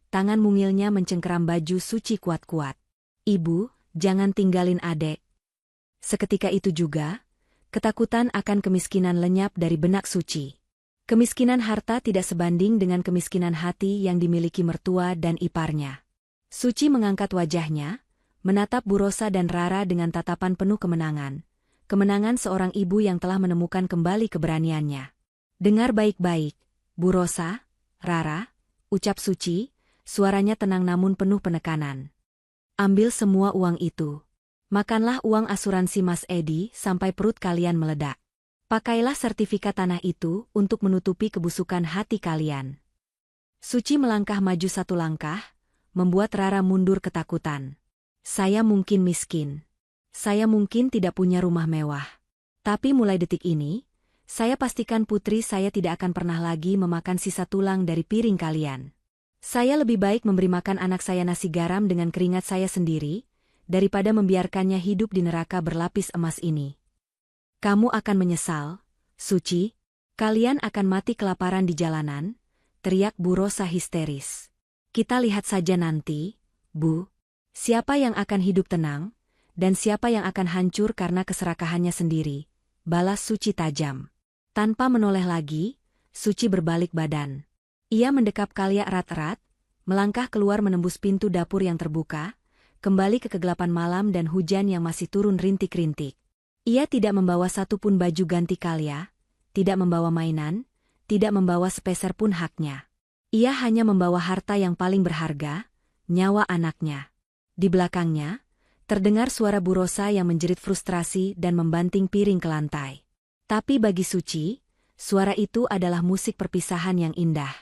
Tangan mungilnya mencengkeram baju Suci kuat-kuat. "Ibu, jangan tinggalin adek." Seketika itu juga, ketakutan akan kemiskinan lenyap dari benak Suci. Kemiskinan harta tidak sebanding dengan kemiskinan hati yang dimiliki mertua dan iparnya. Suci mengangkat wajahnya, menatap Bu Rosa dan Rara dengan tatapan penuh kemenangan. Kemenangan seorang ibu yang telah menemukan kembali keberaniannya. "Dengar baik-baik, Bu Rosa, Rara," ucap Suci, suaranya tenang namun penuh penekanan. "Ambil semua uang itu. Makanlah uang asuransi Mas Edi sampai perut kalian meledak. Pakailah sertifikat tanah itu untuk menutupi kebusukan hati kalian. Suci melangkah maju satu langkah, membuat Rara mundur ketakutan. Saya mungkin miskin. Saya mungkin tidak punya rumah mewah. Tapi mulai detik ini, saya pastikan putri saya tidak akan pernah lagi memakan sisa tulang dari piring kalian. Saya lebih baik memberi makan anak saya nasi garam dengan keringat saya sendiri, daripada membiarkannya hidup di neraka berlapis emas ini. Kamu akan menyesal, Suci. Kalian akan mati kelaparan di jalanan, teriak Bu Rosa histeris. Kita lihat saja nanti, Bu. Siapa yang akan hidup tenang, dan siapa yang akan hancur karena keserakahannya sendiri, balas Suci tajam. Tanpa menoleh lagi, Suci berbalik badan. Ia mendekap Kalia erat-erat, melangkah keluar menembus pintu dapur yang terbuka, kembali ke kegelapan malam dan hujan yang masih turun rintik-rintik. Ia tidak membawa satupun baju ganti Kalia, tidak membawa mainan, tidak membawa sepeser pun haknya. Ia hanya membawa harta yang paling berharga, nyawa anaknya. Di belakangnya, terdengar suara Bu Rosa yang menjerit frustrasi dan membanting piring ke lantai. Tapi bagi Suci, suara itu adalah musik perpisahan yang indah.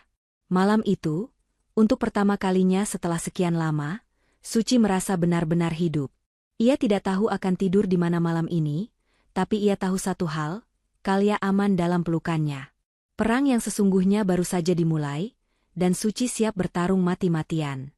Malam itu, untuk pertama kalinya setelah sekian lama, Suci merasa benar-benar hidup. Ia tidak tahu akan tidur di mana malam ini, tapi ia tahu satu hal, Kalia aman dalam pelukannya. Perang yang sesungguhnya baru saja dimulai, dan Suci siap bertarung mati-matian.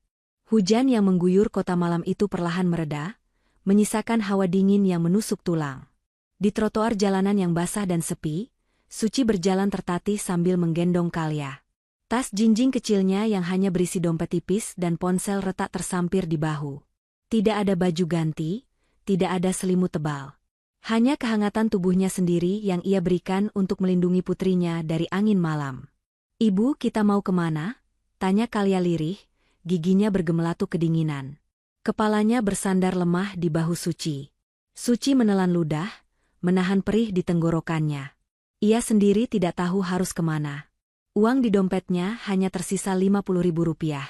Hujan yang mengguyur kota malam itu perlahan mereda, menyisakan hawa dingin yang menusuk tulang. Di trotoar jalanan yang basah dan sepi, Suci berjalan tertatih sambil menggendong Kalia. Tas jinjing kecilnya yang hanya berisi dompet tipis dan ponsel retak tersampir di bahu. Tidak ada baju ganti, tidak ada selimut tebal. Hanya kehangatan tubuhnya sendiri yang ia berikan untuk melindungi putrinya dari angin malam. "Ibu, kita mau kemana?" tanya Kalia lirih, giginya bergemelatuk kedinginan. Kepalanya bersandar lemah di bahu Suci. Suci menelan ludah, menahan perih di tenggorokannya. Ia sendiri tidak tahu harus kemana. Uang di dompetnya hanya tersisa Rp50.000.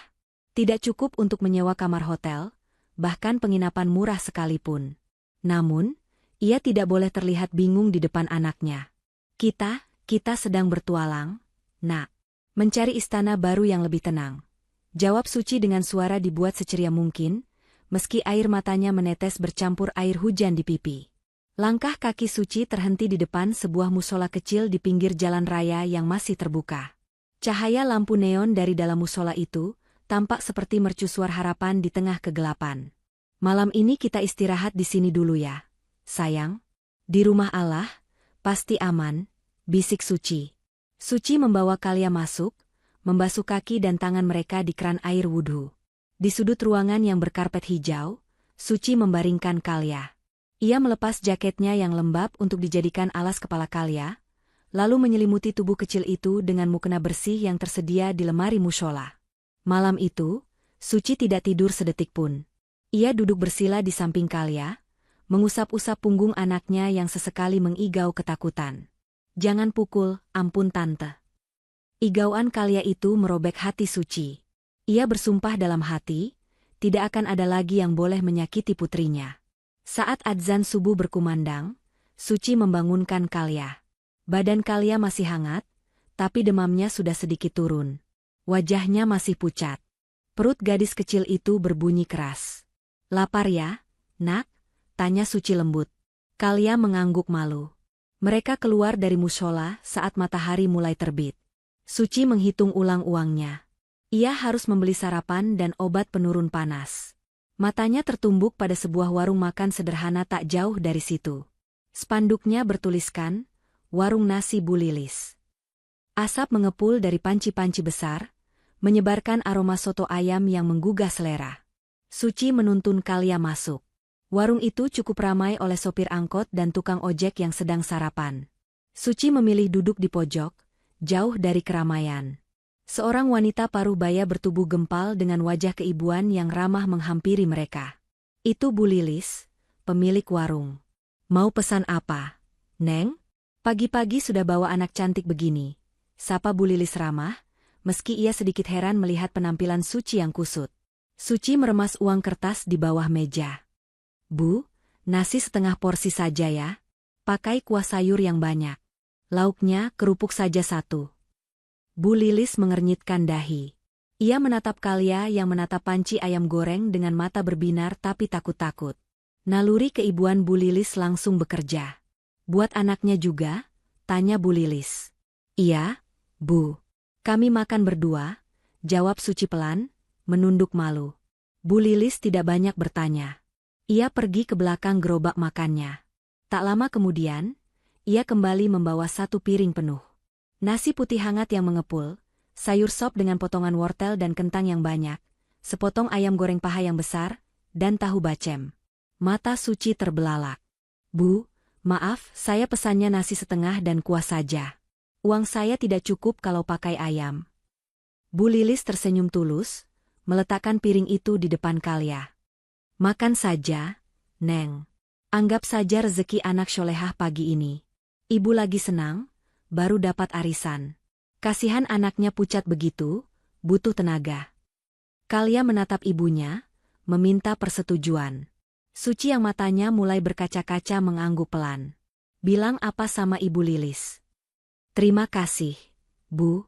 Tidak cukup untuk menyewa kamar hotel, bahkan penginapan murah sekalipun. Namun, ia tidak boleh terlihat bingung di depan anaknya. Kita sedang bertualang, Nak. Mencari istana baru yang lebih tenang. Jawab Suci dengan suara dibuat seceria mungkin, meski air matanya menetes bercampur air hujan di pipi. Langkah kaki Suci terhenti di depan sebuah musola kecil di pinggir jalan raya yang masih terbuka. Cahaya lampu neon dari dalam musola itu tampak seperti mercusuar harapan di tengah kegelapan. "Malam ini kita istirahat di sini dulu ya, sayang. Di rumah Allah, pasti aman," bisik Suci. Suci membawa Kalia masuk, membasuh kaki dan tangan mereka di keran air wudhu. Di sudut ruangan yang berkarpet hijau, Suci membaringkan Kalia. Ia melepas jaketnya yang lembab untuk dijadikan alas kepala Kalia, lalu menyelimuti tubuh kecil itu dengan mukena bersih yang tersedia di lemari mushola. Malam itu, Suci tidak tidur sedetik pun. Ia duduk bersila di samping Kalia, mengusap-usap punggung anaknya yang sesekali mengigau ketakutan. "Jangan pukul, ampun Tante." Igauan Kalia itu merobek hati Suci. Ia bersumpah dalam hati, tidak akan ada lagi yang boleh menyakiti putrinya. Saat adzan subuh berkumandang, Suci membangunkan Kalia. Badan Kalia masih hangat, tapi demamnya sudah sedikit turun. Wajahnya masih pucat. Perut gadis kecil itu berbunyi keras. "Lapar ya, Nak?" tanya Suci lembut. Kalia mengangguk malu. Mereka keluar dari mushola saat matahari mulai terbit. Suci menghitung ulang uangnya. Ia harus membeli sarapan dan obat penurun panas. Matanya tertumbuk pada sebuah warung makan sederhana tak jauh dari situ. Spanduknya bertuliskan, "Warung Nasi Bu Lilis." Asap mengepul dari panci-panci besar, menyebarkan aroma soto ayam yang menggugah selera. Suci menuntun Kalia masuk. Warung itu cukup ramai oleh sopir angkot dan tukang ojek yang sedang sarapan. Suci memilih duduk di pojok, jauh dari keramaian. Seorang wanita paruh baya bertubuh gempal dengan wajah keibuan yang ramah menghampiri mereka. "Itu Bu Lilis, pemilik warung. Mau pesan apa, Neng?" "Pagi-pagi sudah bawa anak cantik begini," sapa Bu Lilis ramah, meski ia sedikit heran melihat penampilan Suci yang kusut. Suci meremas uang kertas di bawah meja. "Bu, nasi setengah porsi saja ya. Pakai kuah sayur yang banyak. Lauknya kerupuk saja satu." Bu Lilis mengernyitkan dahi. Ia menatap Kalia yang menatap panci ayam goreng dengan mata berbinar tapi takut-takut. Naluri keibuan Bu Lilis langsung bekerja. Buat anaknya juga? Tanya Bu Lilis. Iya, Bu. Kami makan berdua, jawab Suci pelan, menunduk malu. Bu Lilis tidak banyak bertanya. Ia pergi ke belakang gerobak makannya. Tak lama kemudian, ia kembali membawa satu piring penuh. Nasi putih hangat yang mengepul, sayur sop dengan potongan wortel dan kentang yang banyak, sepotong ayam goreng paha yang besar, dan tahu bacem. Mata Suci terbelalak. Bu, maaf, saya pesannya nasi setengah dan kuah saja. Uang saya tidak cukup kalau pakai ayam. Bu Lilis tersenyum tulus, meletakkan piring itu di depan Kalia. Makan saja, Neng. Anggap saja rezeki anak solehah pagi ini. Ibu lagi senang, baru dapat arisan. Kasihan anaknya pucat begitu, butuh tenaga. Kalia menatap ibunya, meminta persetujuan. Suci yang matanya mulai berkaca-kaca mengangguk pelan. Bilang apa sama Ibu Lilis? Terima kasih, Bu.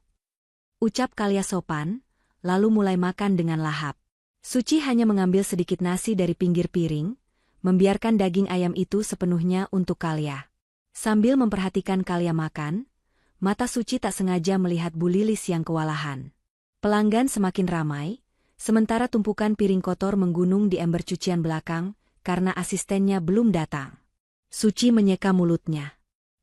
Ucap Kalia sopan, lalu mulai makan dengan lahap. Suci hanya mengambil sedikit nasi dari pinggir piring, membiarkan daging ayam itu sepenuhnya untuk Kalia. Sambil memperhatikan Kalia makan, mata Suci tak sengaja melihat Bu Lilis yang kewalahan. Pelanggan semakin ramai, sementara tumpukan piring kotor menggunung di ember cucian belakang karena asistennya belum datang. Suci menyeka mulutnya.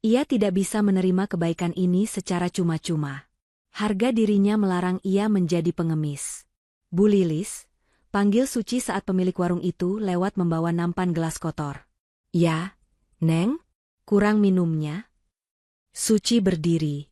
Ia tidak bisa menerima kebaikan ini secara cuma-cuma. Harga dirinya melarang ia menjadi pengemis. Bu Lilis, panggil Suci saat pemilik warung itu lewat membawa nampan gelas kotor. Ya, Neng, kurang minumnya. Suci berdiri.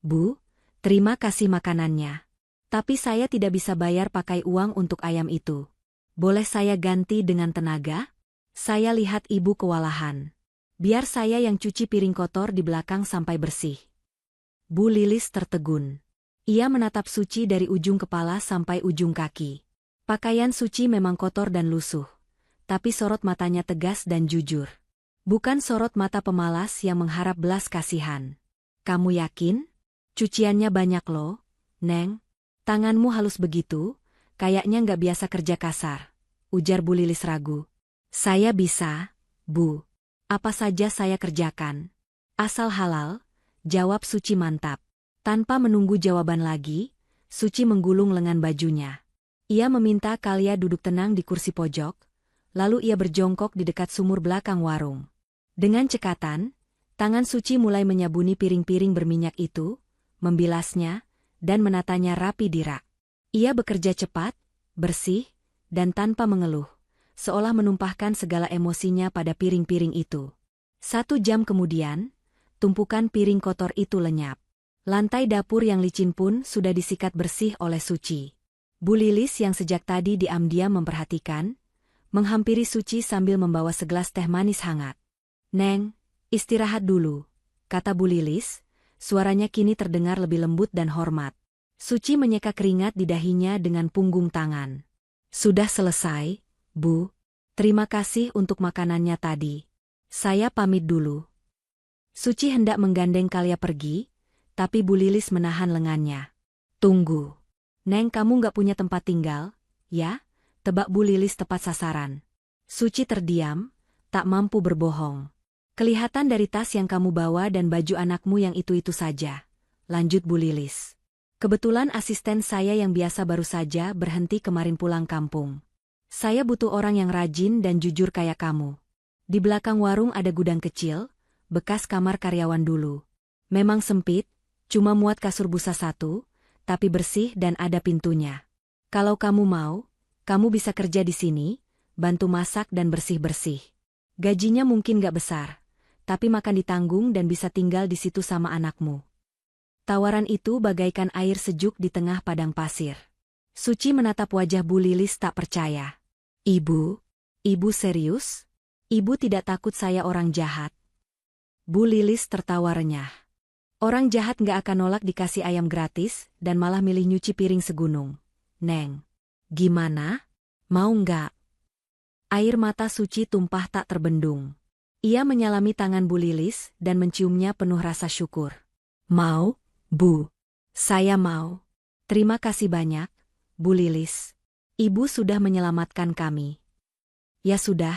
Bu, terima kasih makanannya. Tapi saya tidak bisa bayar pakai uang untuk ayam itu. Boleh saya ganti dengan tenaga? Saya lihat ibu kewalahan. Biar saya yang cuci piring kotor di belakang sampai bersih. Bu Lilis tertegun. Ia menatap Suci dari ujung kepala sampai ujung kaki. Pakaian Suci memang kotor dan lusuh, tapi sorot matanya tegas dan jujur. Bukan sorot mata pemalas yang mengharap belas kasihan. Kamu yakin? Cuciannya banyak loh, Neng. Tanganmu halus begitu, kayaknya nggak biasa kerja kasar, ujar Bu Lilis ragu. Saya bisa, Bu. Apa saja saya kerjakan. Asal halal, jawab Suci mantap. Tanpa menunggu jawaban lagi, Suci menggulung lengan bajunya. Ia meminta Kalia duduk tenang di kursi pojok, lalu ia berjongkok di dekat sumur belakang warung. Dengan cekatan, tangan Suci mulai menyabuni piring-piring berminyak itu, membilasnya, dan menatanya rapi di rak. Ia bekerja cepat, bersih, dan tanpa mengeluh, seolah menumpahkan segala emosinya pada piring-piring itu. 1 jam kemudian, tumpukan piring kotor itu lenyap. Lantai dapur yang licin pun sudah disikat bersih oleh Suci. Bu Lilis yang sejak tadi diam-diam memperhatikan, menghampiri Suci sambil membawa segelas teh manis hangat. Neng, istirahat dulu, kata Bu Lilis, suaranya kini terdengar lebih lembut dan hormat. Suci menyeka keringat di dahinya dengan punggung tangan. Sudah selesai, Bu. Terima kasih untuk makanannya tadi. Saya pamit dulu. Suci hendak menggandeng Kalia pergi, tapi Bu Lilis menahan lengannya. Tunggu. Neng, kamu nggak punya tempat tinggal, ya? Tebak Bu Lilis tepat sasaran. Suci terdiam, tak mampu berbohong. Kelihatan dari tas yang kamu bawa dan baju anakmu yang itu-itu saja, lanjut Bu Lilis. Kebetulan asisten saya yang biasa baru saja berhenti kemarin pulang kampung. Saya butuh orang yang rajin dan jujur kayak kamu. Di belakang warung ada gudang kecil, bekas kamar karyawan dulu. Memang sempit, cuma muat kasur busa 1, tapi bersih dan ada pintunya. Kalau kamu mau, kamu bisa kerja di sini, bantu masak dan bersih-bersih. Gajinya mungkin gak besar, tapi makan ditanggung dan bisa tinggal di situ sama anakmu. Tawaran itu bagaikan air sejuk di tengah padang pasir. Suci menatap wajah Bu Lilis tak percaya. Ibu serius? Ibu tidak takut saya orang jahat? Bu Lilis tertawa renyah. Orang jahat nggak akan nolak dikasih ayam gratis dan malah milih nyuci piring segunung. Neng, gimana? Mau nggak? Air mata Suci tumpah tak terbendung. Ia menyalami tangan Bu Lilis dan menciumnya penuh rasa syukur. Mau, Bu. Saya mau. Terima kasih banyak, Bu Lilis. Ibu sudah menyelamatkan kami. Ya sudah,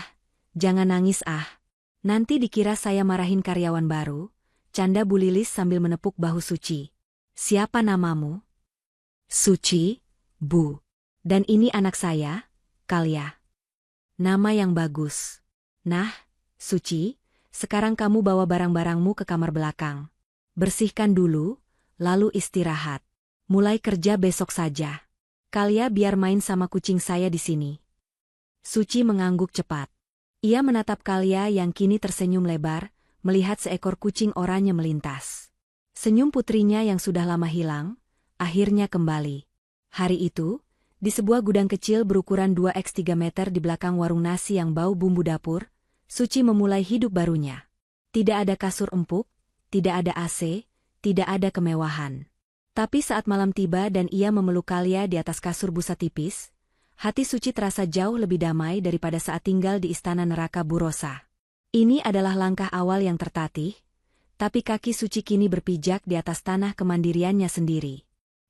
jangan nangis ah. Nanti dikira saya marahin karyawan baru, canda Bu Lilis sambil menepuk bahu Suci. Siapa namamu? Suci, Bu. Dan ini anak saya, Kalya. Nama yang bagus. Nah, Suci, sekarang kamu bawa barang-barangmu ke kamar belakang. Bersihkan dulu, lalu istirahat. Mulai kerja besok saja. Kalya biar main sama kucing saya di sini. Suci mengangguk cepat. Ia menatap Kalya yang kini tersenyum lebar, melihat seekor kucing oranye melintas. Senyum putrinya yang sudah lama hilang, akhirnya kembali. Hari itu, di sebuah gudang kecil berukuran 2x3 meter di belakang warung nasi yang bau bumbu dapur, Suci memulai hidup barunya. Tidak ada kasur empuk, tidak ada AC, tidak ada kemewahan. Tapi saat malam tiba dan ia memeluk Kalya di atas kasur busa tipis, hati Suci terasa jauh lebih damai daripada saat tinggal di istana neraka Bu Rosa. Ini adalah langkah awal yang tertatih, tapi kaki Suci kini berpijak di atas tanah kemandiriannya sendiri.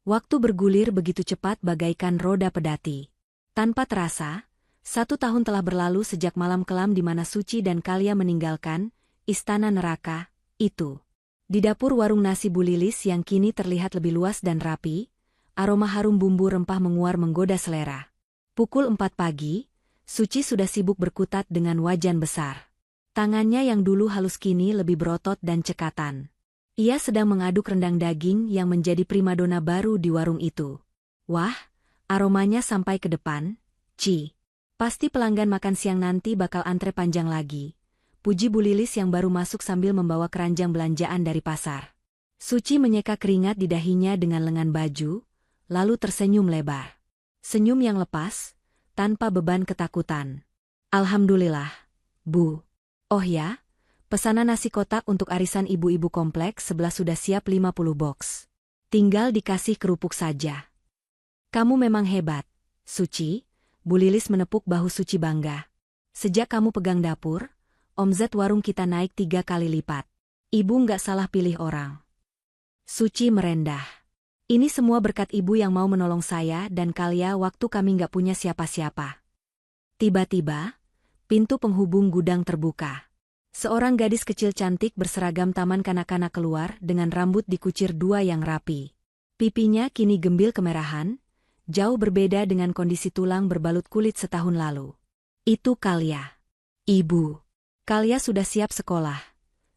Waktu bergulir begitu cepat bagaikan roda pedati. Tanpa terasa, 1 tahun telah berlalu sejak malam kelam di mana Suci dan Kalya meninggalkan istana neraka itu. Di dapur warung nasi Bu Lilis yang kini terlihat lebih luas dan rapi, aroma harum bumbu rempah menguar menggoda selera. Pukul 4 pagi, Suci sudah sibuk berkutat dengan wajan besar. Tangannya yang dulu halus kini lebih berotot dan cekatan. Ia sedang mengaduk rendang daging yang menjadi primadona baru di warung itu. Wah, aromanya sampai ke depan. Pasti pelanggan makan siang nanti bakal antre panjang lagi. Puji Bu Lilis yang baru masuk sambil membawa keranjang belanjaan dari pasar. Suci menyeka keringat di dahinya dengan lengan baju, lalu tersenyum lebar. Senyum yang lepas, tanpa beban ketakutan. Alhamdulillah, Bu. Oh ya, pesanan nasi kotak untuk arisan ibu-ibu kompleks sebelah sudah siap 50 box. Tinggal dikasih kerupuk saja. Kamu memang hebat, Suci. Bu Lilis menepuk bahu Suci bangga. Sejak kamu pegang dapur, omzet warung kita naik 3 kali lipat. Ibu nggak salah pilih orang. Suci merendah. Ini semua berkat ibu yang mau menolong saya dan Kalya waktu kami nggak punya siapa-siapa. Tiba-tiba, pintu penghubung gudang terbuka. Seorang gadis kecil cantik berseragam taman kanak-kanak keluar dengan rambut dikucir 2 yang rapi. Pipinya kini gembil kemerahan, jauh berbeda dengan kondisi tulang berbalut kulit setahun lalu. Itu Kalya. Ibu. Kalya sudah siap sekolah,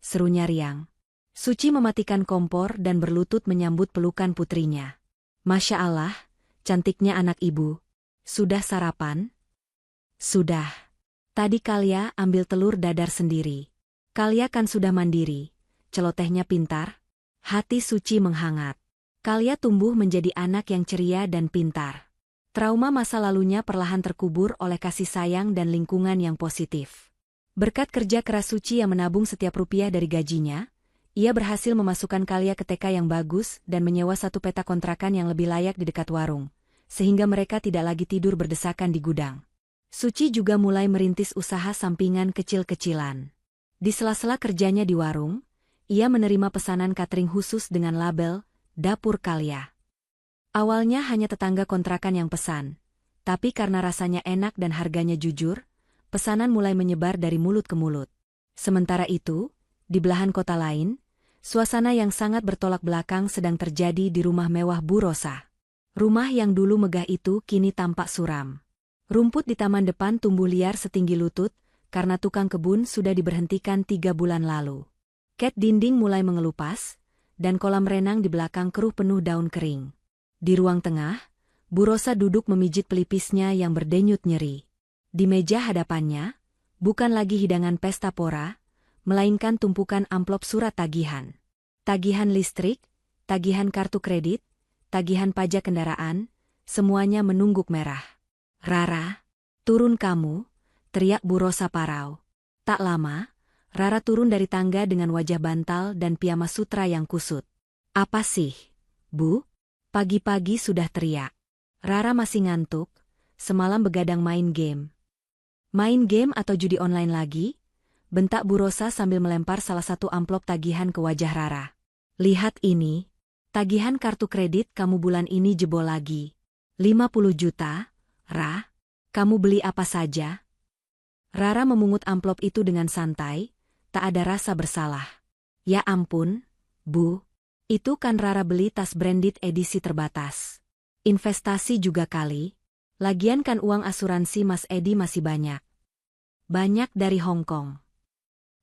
serunya riang. Suci mematikan kompor dan berlutut menyambut pelukan putrinya. Masya Allah, cantiknya anak ibu. Sudah sarapan? Sudah. Tadi Kalya ambil telur dadar sendiri. Kalya kan sudah mandiri, celotehnya pintar. Hati Suci menghangat. Kalya tumbuh menjadi anak yang ceria dan pintar. Trauma masa lalunya perlahan terkubur oleh kasih sayang dan lingkungan yang positif. Berkat kerja keras Suci yang menabung setiap rupiah dari gajinya, ia berhasil memasukkan Kalya ke TK yang bagus dan menyewa 1 petak kontrakan yang lebih layak di dekat warung, sehingga mereka tidak lagi tidur berdesakan di gudang. Suci juga mulai merintis usaha sampingan kecil-kecilan. Di sela-sela kerjanya di warung, ia menerima pesanan catering khusus dengan label Dapur Kalya. Awalnya hanya tetangga kontrakan yang pesan, tapi karena rasanya enak dan harganya jujur, pesanan mulai menyebar dari mulut ke mulut. Sementara itu, di belahan kota lain, suasana yang sangat bertolak belakang sedang terjadi di rumah mewah Bu Rosa. Rumah yang dulu megah itu kini tampak suram. Rumput di taman depan tumbuh liar setinggi lutut, karena tukang kebun sudah diberhentikan 3 bulan lalu. Ket dinding mulai mengelupas, dan kolam renang di belakang keruh penuh daun kering. Di ruang tengah, Bu Rosa duduk memijit pelipisnya yang berdenyut nyeri. Di meja hadapannya, bukan lagi hidangan pesta pora, melainkan tumpukan amplop surat tagihan. Tagihan listrik, tagihan kartu kredit, tagihan pajak kendaraan, semuanya menungguk merah. Rara, turun kamu, teriak Bu Rosa parau. Tak lama, Rara turun dari tangga dengan wajah bantal dan piyama sutra yang kusut. Apa sih, Bu? Pagi-pagi sudah teriak. Rara masih ngantuk, semalam begadang main game. Main game atau judi online lagi? Bentak Bu Rosa sambil melempar salah satu amplop tagihan ke wajah Rara. Lihat ini, tagihan kartu kredit kamu bulan ini jebol lagi. 50 juta, Ra? Kamu beli apa saja? Rara memungut amplop itu dengan santai, tak ada rasa bersalah. Ya ampun, Bu. Itu kan Rara beli tas branded edisi terbatas. Investasi juga kali. Lagian kan uang asuransi Mas Edi masih banyak. Banyak dari Hong Kong.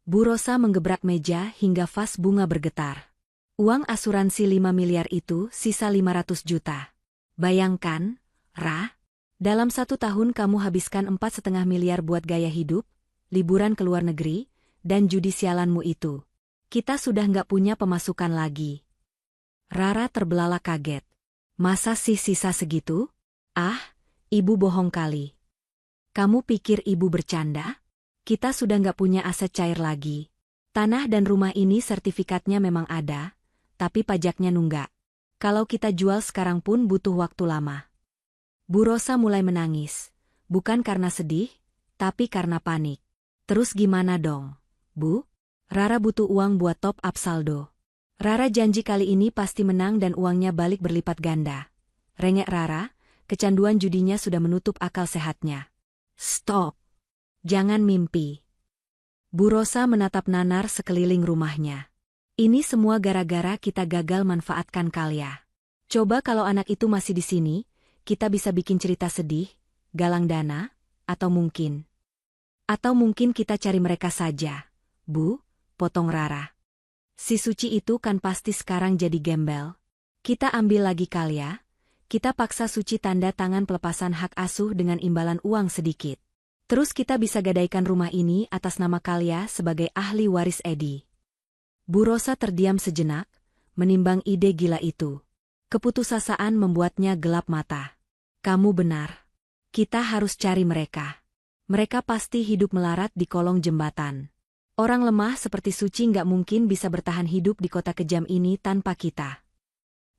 Bu Rosa menggebrak meja hingga vas bunga bergetar. Uang asuransi 5 miliar itu sisa 500 juta. Bayangkan, Ra, dalam 1 tahun kamu habiskan 4,5 miliar buat gaya hidup, liburan ke luar negeri, dan judi sialanmu itu. Kita sudah nggak punya pemasukan lagi. Rara terbelalak kaget. Masa sih sisa segitu? Ah, ibu bohong kali. Kamu pikir ibu bercanda? Kita sudah nggak punya aset cair lagi. Tanah dan rumah ini sertifikatnya memang ada, tapi pajaknya nunggak. Kalau kita jual sekarang pun butuh waktu lama. Bu Rosa mulai menangis, bukan karena sedih, tapi karena panik. Terus gimana dong, Bu? Rara butuh uang buat top up saldo. Rara janji kali ini pasti menang dan uangnya balik berlipat ganda. Rengek Rara, kecanduan judinya sudah menutup akal sehatnya. Stop! Jangan mimpi. Bu Rosa menatap nanar sekeliling rumahnya. Ini semua gara-gara kita gagal manfaatkan Kalia. Coba kalau anak itu masih di sini, kita bisa bikin cerita sedih, galang dana, atau mungkin kita cari mereka saja. Bu, potong Rara. Si Suci itu kan pasti sekarang jadi gembel. Kita ambil lagi Kalia, kita paksa Suci tanda tangan pelepasan hak asuh dengan imbalan uang sedikit. Terus kita bisa gadaikan rumah ini atas nama Kalia sebagai ahli waris Edi. Bu Rosa terdiam sejenak, menimbang ide gila itu. Keputusasaan membuatnya gelap mata. Kamu benar. Kita harus cari mereka. Mereka pasti hidup melarat di kolong jembatan. Orang lemah seperti Suci nggak mungkin bisa bertahan hidup di kota kejam ini tanpa kita.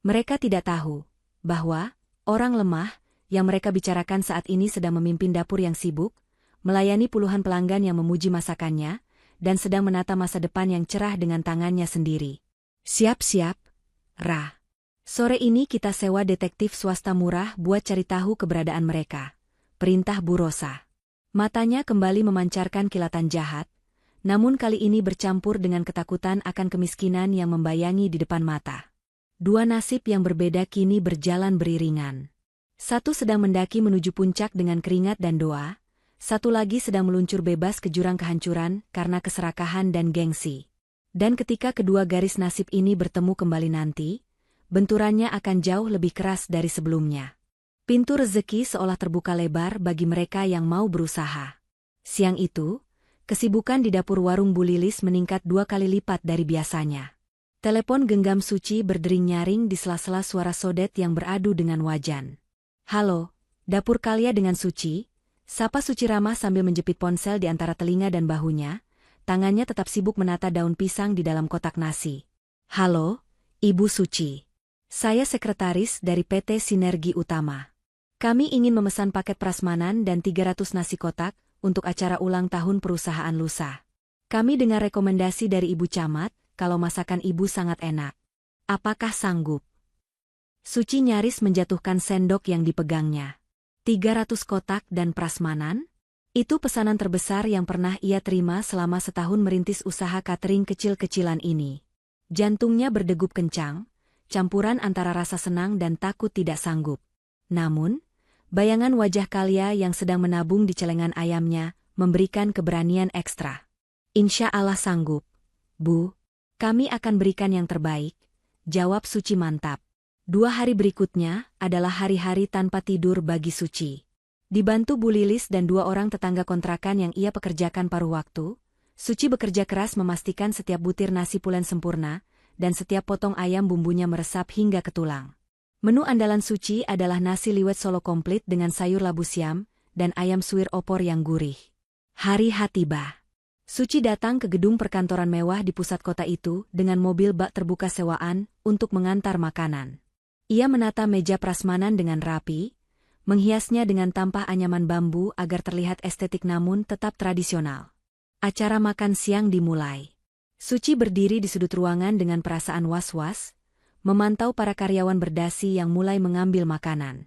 Mereka tidak tahu bahwa orang lemah yang mereka bicarakan saat ini sedang memimpin dapur yang sibuk, melayani puluhan pelanggan yang memuji masakannya, dan sedang menata masa depan yang cerah dengan tangannya sendiri. Siap-siap, Ra. Sore ini kita sewa detektif swasta murah buat cari tahu keberadaan mereka. Perintah Bu Rosa. Matanya kembali memancarkan kilatan jahat, namun kali ini bercampur dengan ketakutan akan kemiskinan yang membayangi di depan mata. Dua nasib yang berbeda kini berjalan beriringan. Satu sedang mendaki menuju puncak dengan keringat dan doa, satu lagi sedang meluncur bebas ke jurang kehancuran karena keserakahan dan gengsi. Dan ketika kedua garis nasib ini bertemu kembali nanti, benturannya akan jauh lebih keras dari sebelumnya. Pintu rezeki seolah terbuka lebar bagi mereka yang mau berusaha. Siang itu, kesibukan di dapur warung Bu Lilis meningkat 2 kali lipat dari biasanya. Telepon genggam Suci berdering nyaring di sela-sela suara sodet yang beradu dengan wajan. Halo, dapur Kalia dengan Suci. Sapa Suci ramah sambil menjepit ponsel di antara telinga dan bahunya, tangannya tetap sibuk menata daun pisang di dalam kotak nasi. Halo, Ibu Suci. Saya sekretaris dari PT Sinergi Utama. Kami ingin memesan paket prasmanan dan 300 nasi kotak untuk acara ulang tahun perusahaan lusa. Kami dengar rekomendasi dari Ibu Camat, kalau masakan Ibu sangat enak. Apakah sanggup? Suci nyaris menjatuhkan sendok yang dipegangnya. 300 kotak dan prasmanan? Itu pesanan terbesar yang pernah ia terima selama setahun merintis usaha catering kecil-kecilan ini. Jantungnya berdegup kencang, campuran antara rasa senang dan takut tidak sanggup. Namun, bayangan wajah Kalia yang sedang menabung di celengan ayamnya memberikan keberanian ekstra. Insya Allah sanggup. Bu, kami akan berikan yang terbaik, jawab Suci mantap. 2 hari berikutnya adalah hari-hari tanpa tidur bagi Suci. Dibantu Bu Lilis dan 2 orang tetangga kontrakan yang ia pekerjakan paruh waktu, Suci bekerja keras memastikan setiap butir nasi pulen sempurna, dan setiap potong ayam bumbunya meresap hingga ke tulang. Menu andalan Suci adalah nasi liwet Solo komplit dengan sayur labu siam, dan ayam suwir opor yang gurih. Hari H tiba. Suci datang ke gedung perkantoran mewah di pusat kota itu dengan mobil bak terbuka sewaan untuk mengantar makanan. Ia menata meja prasmanan dengan rapi, menghiasnya dengan tampah anyaman bambu agar terlihat estetik namun tetap tradisional. Acara makan siang dimulai. Suci berdiri di sudut ruangan dengan perasaan was-was, memantau para karyawan berdasi yang mulai mengambil makanan.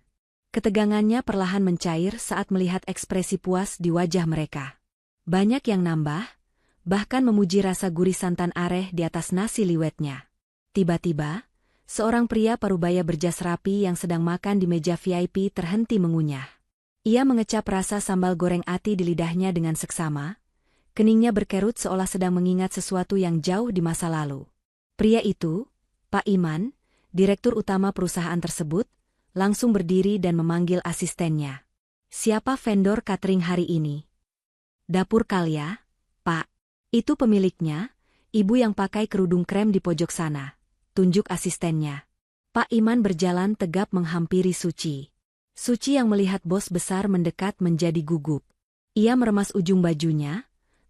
Ketegangannya perlahan mencair saat melihat ekspresi puas di wajah mereka. Banyak yang nambah, bahkan memuji rasa gurih santan areh di atas nasi liwetnya. Tiba-tiba, seorang pria parubaya berjas rapi yang sedang makan di meja VIP terhenti mengunyah. Ia mengecap rasa sambal goreng ati di lidahnya dengan seksama, keningnya berkerut seolah sedang mengingat sesuatu yang jauh di masa lalu. Pria itu, Pak Iman, direktur utama perusahaan tersebut, langsung berdiri dan memanggil asistennya. "Siapa vendor catering hari ini?" "Dapur Kalya, Pak." "Itu pemiliknya, ibu yang pakai kerudung krem di pojok sana," tunjuk asistennya. Pak Iman berjalan tegap menghampiri Suci. Suci yang melihat bos besar mendekat menjadi gugup. Ia meremas ujung bajunya,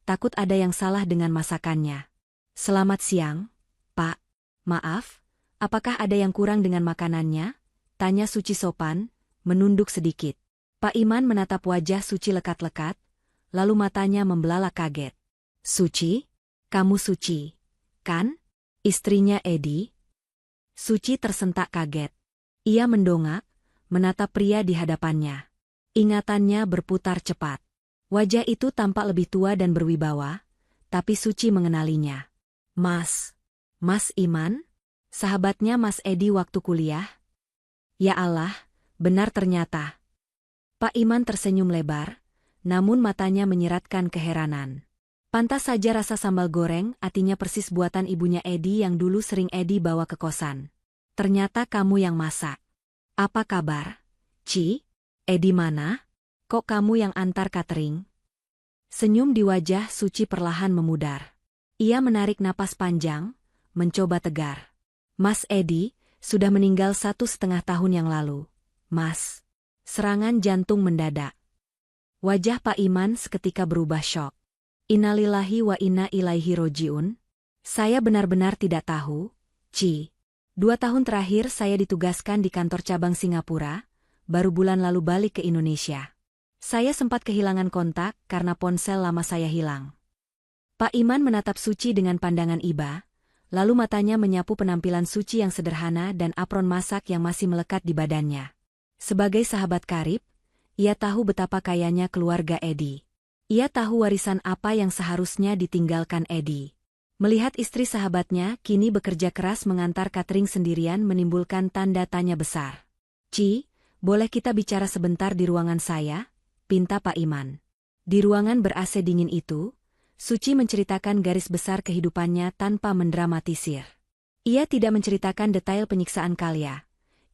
takut ada yang salah dengan masakannya. "Selamat siang, Pak. Maaf, apakah ada yang kurang dengan makanannya?" tanya Suci sopan, menunduk sedikit. Pak Iman menatap wajah Suci lekat-lekat, lalu matanya membelalak kaget. "Suci? Kamu Suci, kan? Istrinya Edi?" Suci tersentak kaget. Ia mendongak, menatap pria di hadapannya. Ingatannya berputar cepat. Wajah itu tampak lebih tua dan berwibawa, tapi Suci mengenalinya. Mas Iman? Sahabatnya Mas Edi waktu kuliah?" "Ya Allah, benar ternyata." Pak Iman tersenyum lebar, namun matanya menyiratkan keheranan. Pantas saja rasa sambal goreng atinya persis buatan ibunya Edi yang dulu sering Edi bawa ke kosan. "Ternyata kamu yang masak. Apa kabar, Ci? Edi mana? Kok kamu yang antar catering?" Senyum di wajah Suci perlahan memudar. Ia menarik napas panjang, mencoba tegar. "Mas Edi sudah meninggal 1,5 tahun yang lalu, Mas." Serangan jantung mendadak. Wajah Pak Iman seketika berubah syok. "Innalillahi wa inna ilaihi rojiun." "Saya benar-benar tidak tahu, Ci. 2 tahun terakhir saya ditugaskan di kantor cabang Singapura, baru bulan lalu balik ke Indonesia. Saya sempat kehilangan kontak karena ponsel lama saya hilang." Pak Iman menatap Suci dengan pandangan iba, lalu matanya menyapu penampilan Suci yang sederhana dan apron masak yang masih melekat di badannya. Sebagai sahabat karib, ia tahu betapa kayanya keluarga Edi. Ia tahu warisan apa yang seharusnya ditinggalkan Edi. Melihat istri sahabatnya kini bekerja keras mengantar catering sendirian menimbulkan tanda tanya besar. "Ci, boleh kita bicara sebentar di ruangan saya?" pinta Pak Iman. Di ruangan ber-AC dingin itu, Suci menceritakan garis besar kehidupannya tanpa mendramatisir. Ia tidak menceritakan detail penyiksaan Kalya.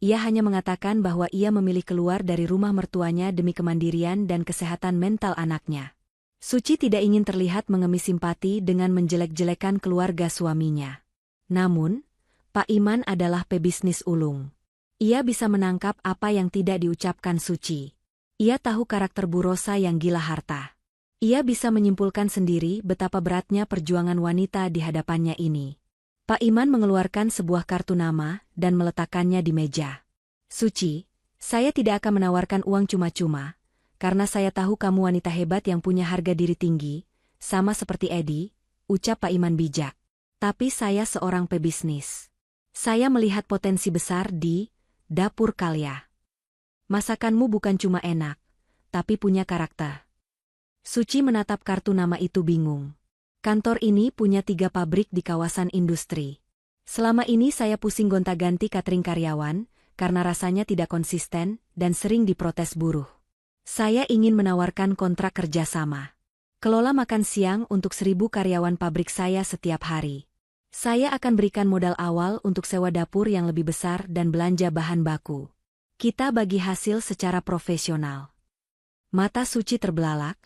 Ia hanya mengatakan bahwa ia memilih keluar dari rumah mertuanya demi kemandirian dan kesehatan mental anaknya. Suci tidak ingin terlihat mengemis simpati dengan menjelek-jelekan keluarga suaminya. Namun, Pak Iman adalah pebisnis ulung. Ia bisa menangkap apa yang tidak diucapkan Suci. Ia tahu karakter Bu Rosa yang gila harta. Ia bisa menyimpulkan sendiri betapa beratnya perjuangan wanita di hadapannya ini. Pak Iman mengeluarkan sebuah kartu nama dan meletakkannya di meja. "Suci, saya tidak akan menawarkan uang cuma-cuma, karena saya tahu kamu wanita hebat yang punya harga diri tinggi, sama seperti Edi," ucap Pak Iman bijak. "Tapi saya seorang pebisnis. Saya melihat potensi besar di Dapur Kalya. Masakanmu bukan cuma enak, tapi punya karakter." Suci menatap kartu nama itu bingung. "Kantor ini punya 3 pabrik di kawasan industri. Selama ini saya pusing gonta-ganti catering karyawan, karena rasanya tidak konsisten dan sering diprotes buruh. Saya ingin menawarkan kontrak kerjasama. Kelola makan siang untuk 1.000 karyawan pabrik saya setiap hari. Saya akan berikan modal awal untuk sewa dapur yang lebih besar dan belanja bahan baku. Kita bagi hasil secara profesional." Mata Suci terbelalak,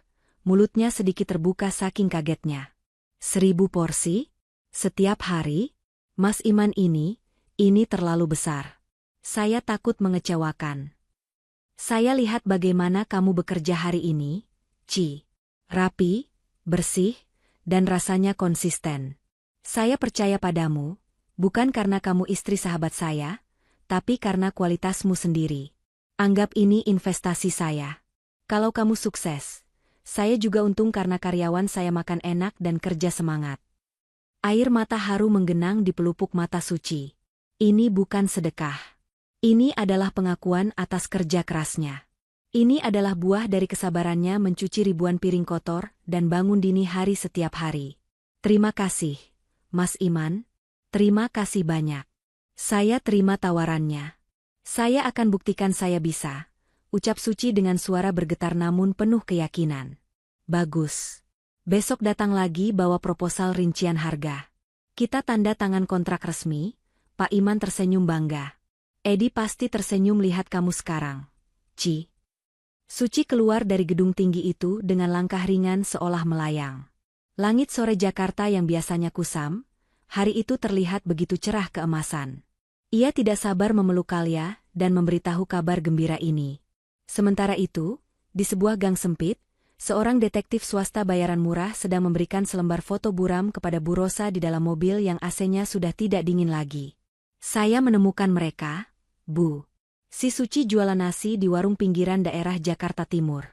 mulutnya sedikit terbuka saking kagetnya. 1.000 porsi? Setiap hari? Mas Iman ini terlalu besar. Saya takut mengecewakan. Saya lihat bagaimana kamu bekerja hari ini, Ci. Rapi, bersih, dan rasanya konsisten. Saya percaya padamu, bukan karena kamu istri sahabat saya, tapi karena kualitasmu sendiri. Anggap ini investasi saya. Kalau kamu sukses, saya juga untung karena karyawan saya makan enak dan kerja semangat. Air mata haru menggenang di pelupuk mata Suci. Ini bukan sedekah. Ini adalah pengakuan atas kerja kerasnya. Ini adalah buah dari kesabarannya mencuci ribuan piring kotor dan bangun dini hari setiap hari. Terima kasih, Mas Iman. Terima kasih banyak. Saya terima tawarannya. Saya akan buktikan saya bisa, ucap Suci dengan suara bergetar namun penuh keyakinan. Bagus. Besok datang lagi bawa proposal rincian harga. Kita tanda tangan kontrak resmi. Pak Iman tersenyum bangga. Edi pasti tersenyum lihat kamu sekarang. Ci. Suci keluar dari gedung tinggi itu dengan langkah ringan seolah melayang. Langit sore Jakarta yang biasanya kusam, hari itu terlihat begitu cerah keemasan. Ia tidak sabar memeluk Kalia dan memberitahu kabar gembira ini. Sementara itu, di sebuah gang sempit, seorang detektif swasta bayaran murah sedang memberikan selembar foto buram kepada Bu Rosa di dalam mobil yang AC-nya sudah tidak dingin lagi. Saya menemukan mereka, Bu. Si Suci jualan nasi di warung pinggiran daerah Jakarta Timur.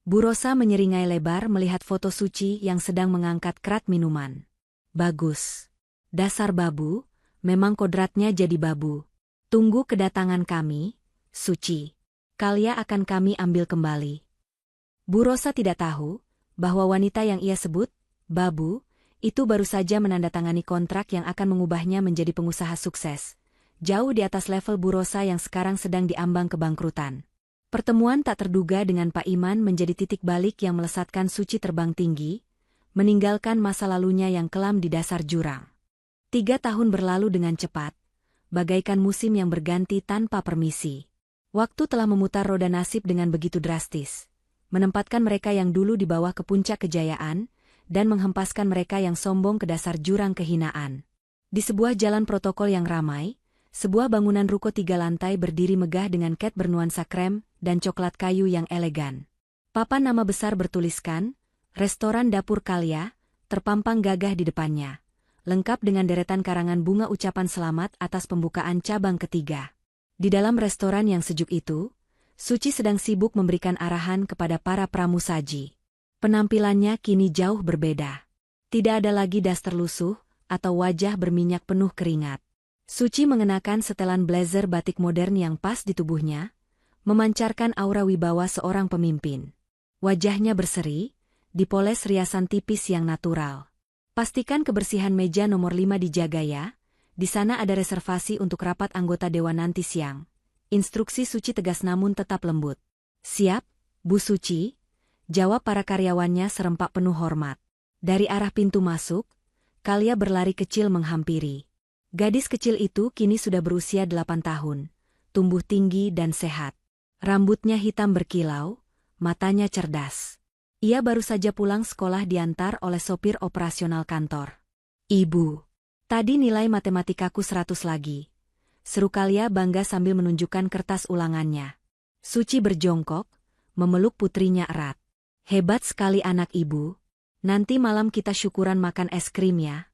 Bu Rosa menyeringai lebar melihat foto Suci yang sedang mengangkat kerat minuman. Bagus. Dasar babu, memang kodratnya jadi babu. Tunggu kedatangan kami, Suci. Kalia akan kami ambil kembali. Bu Rosa tidak tahu bahwa wanita yang ia sebut, babu, itu baru saja menandatangani kontrak yang akan mengubahnya menjadi pengusaha sukses. Jauh di atas level Bu Rosa yang sekarang sedang diambang kebangkrutan. Pertemuan tak terduga dengan Pak Iman menjadi titik balik yang melesatkan Suci terbang tinggi, meninggalkan masa lalunya yang kelam di dasar jurang. 3 tahun berlalu dengan cepat, bagaikan musim yang berganti tanpa permisi. Waktu telah memutar roda nasib dengan begitu drastis, menempatkan mereka yang dulu di bawah ke puncak kejayaan, dan menghempaskan mereka yang sombong ke dasar jurang kehinaan. Di sebuah jalan protokol yang ramai, sebuah bangunan ruko 3 lantai berdiri megah dengan cat bernuansa krem dan coklat kayu yang elegan. Papan nama besar bertuliskan, Restoran Dapur Kalia, terpampang gagah di depannya, lengkap dengan deretan karangan bunga ucapan selamat atas pembukaan cabang ketiga. Di dalam restoran yang sejuk itu, Suci sedang sibuk memberikan arahan kepada para pramusaji. Penampilannya kini jauh berbeda. Tidak ada lagi das terlusuh, atau wajah berminyak penuh keringat. Suci mengenakan setelan blazer batik modern yang pas di tubuhnya, memancarkan aura wibawa seorang pemimpin. Wajahnya berseri, dipoles riasan tipis yang natural. Pastikan kebersihan meja nomor 5 dijaga ya, di sana ada reservasi untuk rapat anggota dewan nanti siang. Instruksi Suci tegas namun tetap lembut. Siap, Bu Suci, jawab para karyawannya serempak penuh hormat. Dari arah pintu masuk, Kalia berlari kecil menghampiri. Gadis kecil itu kini sudah berusia 8 tahun, tumbuh tinggi dan sehat. Rambutnya hitam berkilau, matanya cerdas. Ia baru saja pulang sekolah diantar oleh sopir operasional kantor. Ibu, tadi nilai matematikaku 100 lagi. Seru Kalia bangga sambil menunjukkan kertas ulangannya. Suci berjongkok, memeluk putrinya erat. Hebat sekali anak ibu. Nanti malam kita syukuran makan es krim ya.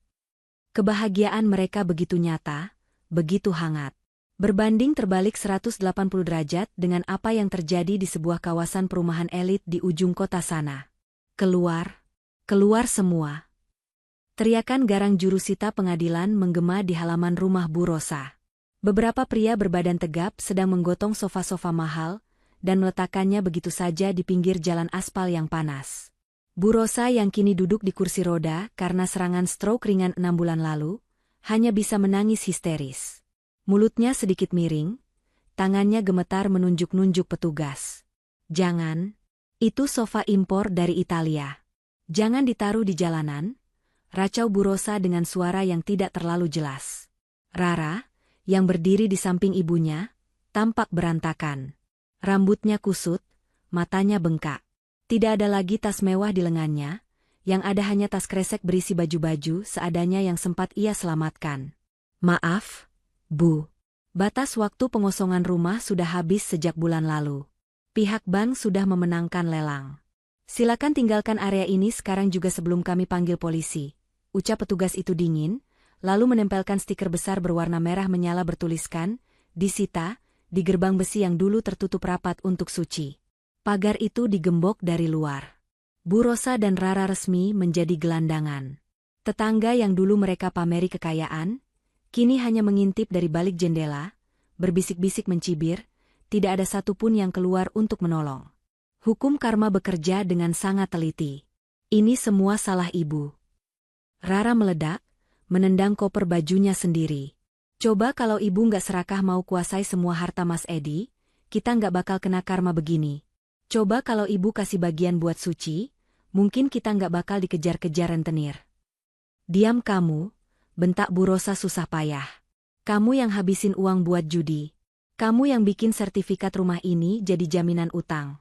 Kebahagiaan mereka begitu nyata, begitu hangat. Berbanding terbalik 180 derajat dengan apa yang terjadi di sebuah kawasan perumahan elit di ujung kota sana. Keluar, keluar semua. Teriakan garang jurusita pengadilan menggema di halaman rumah Bu Rosa. Beberapa pria berbadan tegap sedang menggotong sofa-sofa mahal, dan meletakkannya begitu saja di pinggir jalan aspal yang panas. Bu Rosa yang kini duduk di kursi roda karena serangan stroke ringan 6 bulan lalu, hanya bisa menangis histeris. Mulutnya sedikit miring, tangannya gemetar menunjuk-nunjuk petugas. Jangan, itu sofa impor dari Italia. Jangan ditaruh di jalanan, racau Bu Rosa dengan suara yang tidak terlalu jelas. Rara, yang berdiri di samping ibunya, tampak berantakan. Rambutnya kusut, matanya bengkak. Tidak ada lagi tas mewah di lengannya, yang ada hanya tas kresek berisi baju-baju seadanya yang sempat ia selamatkan. Maaf, Bu. Batas waktu pengosongan rumah sudah habis sejak bulan lalu. Pihak bank sudah memenangkan lelang. Silakan tinggalkan area ini sekarang juga sebelum kami panggil polisi, ucap petugas itu dingin, lalu menempelkan stiker besar berwarna merah menyala bertuliskan, disita, di gerbang besi yang dulu tertutup rapat untuk Suci. Pagar itu digembok dari luar. Bu Rosa dan Rara resmi menjadi gelandangan. Tetangga yang dulu mereka pameri kekayaan, kini hanya mengintip dari balik jendela, berbisik-bisik mencibir, tidak ada satupun yang keluar untuk menolong. Hukum karma bekerja dengan sangat teliti. Ini semua salah ibu. Rara meledak, menendang koper bajunya sendiri. Coba kalau ibu nggak serakah mau kuasai semua harta Mas Edi, kita nggak bakal kena karma begini. Coba kalau ibu kasih bagian buat Suci, mungkin kita nggak bakal dikejar-kejar rentenir. Diam kamu, bentak Bu Rosa susah payah. Kamu yang habisin uang buat judi. Kamu yang bikin sertifikat rumah ini jadi jaminan utang.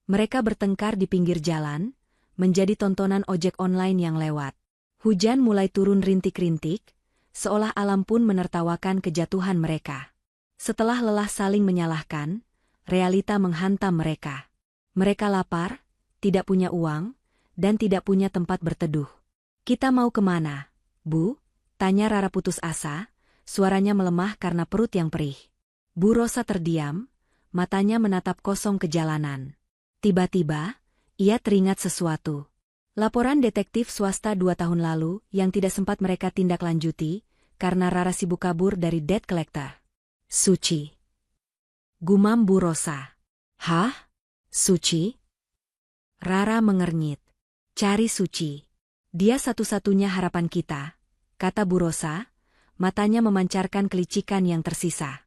Mereka bertengkar di pinggir jalan, menjadi tontonan ojek online yang lewat. Hujan mulai turun rintik-rintik, seolah alam pun menertawakan kejatuhan mereka. Setelah lelah saling menyalahkan, realita menghantam mereka. Mereka lapar, tidak punya uang, dan tidak punya tempat berteduh. Kita mau kemana, Bu? Tanya Rara putus asa, suaranya melemah karena perut yang perih. Bu Rosa terdiam, matanya menatap kosong ke jalanan. Tiba-tiba, ia teringat sesuatu. Laporan detektif swasta 2 tahun lalu yang tidak sempat mereka tindak lanjuti, karena Rara sibuk kabur dari debt collector. Suci. Gumam Bu Rosa. Hah? Suci? Rara mengernyit. Cari Suci. Dia satu-satunya harapan kita, kata Bu Rosa, matanya memancarkan kelicikan yang tersisa.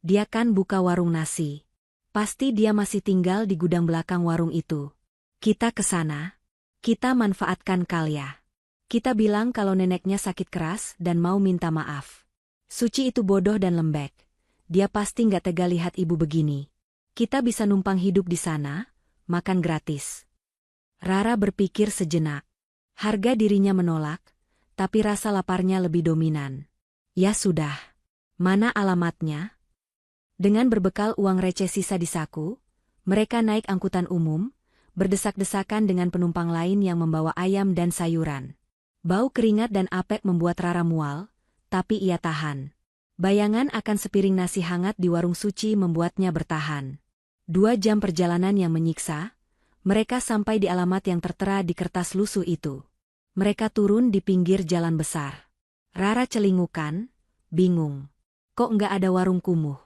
Dia kan buka warung nasi. Pasti dia masih tinggal di gudang belakang warung itu. Kita ke sana. Kita manfaatkan Kalya. Kita bilang kalau neneknya sakit keras dan mau minta maaf. Suci itu bodoh dan lembek. Dia pasti nggak tega lihat ibu begini. Kita bisa numpang hidup di sana, makan gratis. Rara berpikir sejenak. Harga dirinya menolak, tapi rasa laparnya lebih dominan. Ya sudah. Mana alamatnya? Dengan berbekal uang receh sisa di saku, mereka naik angkutan umum, berdesak-desakan dengan penumpang lain yang membawa ayam dan sayuran. Bau keringat dan apek membuat Rara mual, tapi ia tahan. Bayangan akan sepiring nasi hangat di warung Suci membuatnya bertahan. 2 jam perjalanan yang menyiksa, mereka sampai di alamat yang tertera di kertas lusuh itu. Mereka turun di pinggir jalan besar. Rara celingukan, bingung. Kok nggak ada warung kumuh?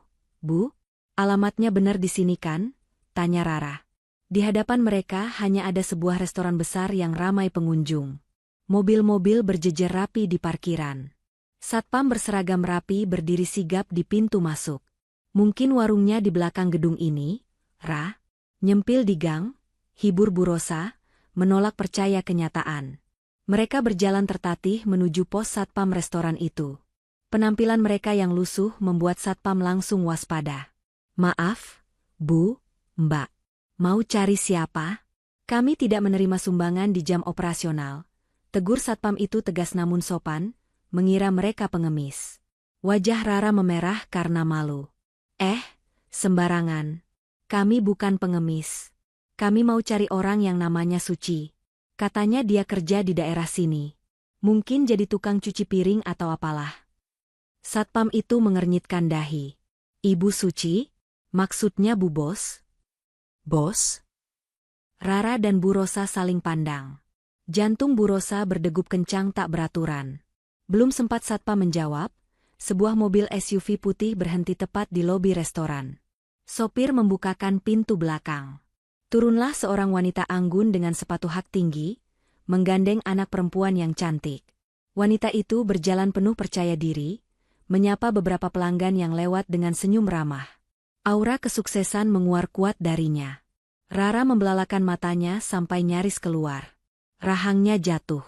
Bu, alamatnya benar di sini kan? Tanya Rara. Di hadapan mereka hanya ada sebuah restoran besar yang ramai pengunjung. Mobil-mobil berjejer rapi di parkiran. Satpam berseragam rapi berdiri sigap di pintu masuk. Mungkin warungnya di belakang gedung ini, Ra? Nyempil di gang, hibur Bu Rosa, menolak percaya kenyataan. Mereka berjalan tertatih menuju pos satpam restoran itu. Penampilan mereka yang lusuh membuat satpam langsung waspada. Maaf, Bu, Mbak. Mau cari siapa? Kami tidak menerima sumbangan di jam operasional. Tegur satpam itu tegas namun sopan, mengira mereka pengemis. Wajah Rara memerah karena malu. Sembarangan. Kami bukan pengemis. Kami mau cari orang yang namanya Suci. Katanya dia kerja di daerah sini. Mungkin jadi tukang cuci piring atau apalah. Satpam itu mengernyitkan dahi. Ibu Suci? Maksudnya Bu Bos? Bos? Rara dan Bu Rosa saling pandang. Jantung Bu Rosa berdegup kencang tak beraturan. Belum sempat satpam menjawab, sebuah mobil SUV putih berhenti tepat di lobi restoran. Sopir membukakan pintu belakang. Turunlah seorang wanita anggun dengan sepatu hak tinggi, menggandeng anak perempuan yang cantik. Wanita itu berjalan penuh percaya diri, menyapa beberapa pelanggan yang lewat dengan senyum ramah. Aura kesuksesan menguar kuat darinya. Rara membelalakan matanya sampai nyaris keluar. Rahangnya jatuh.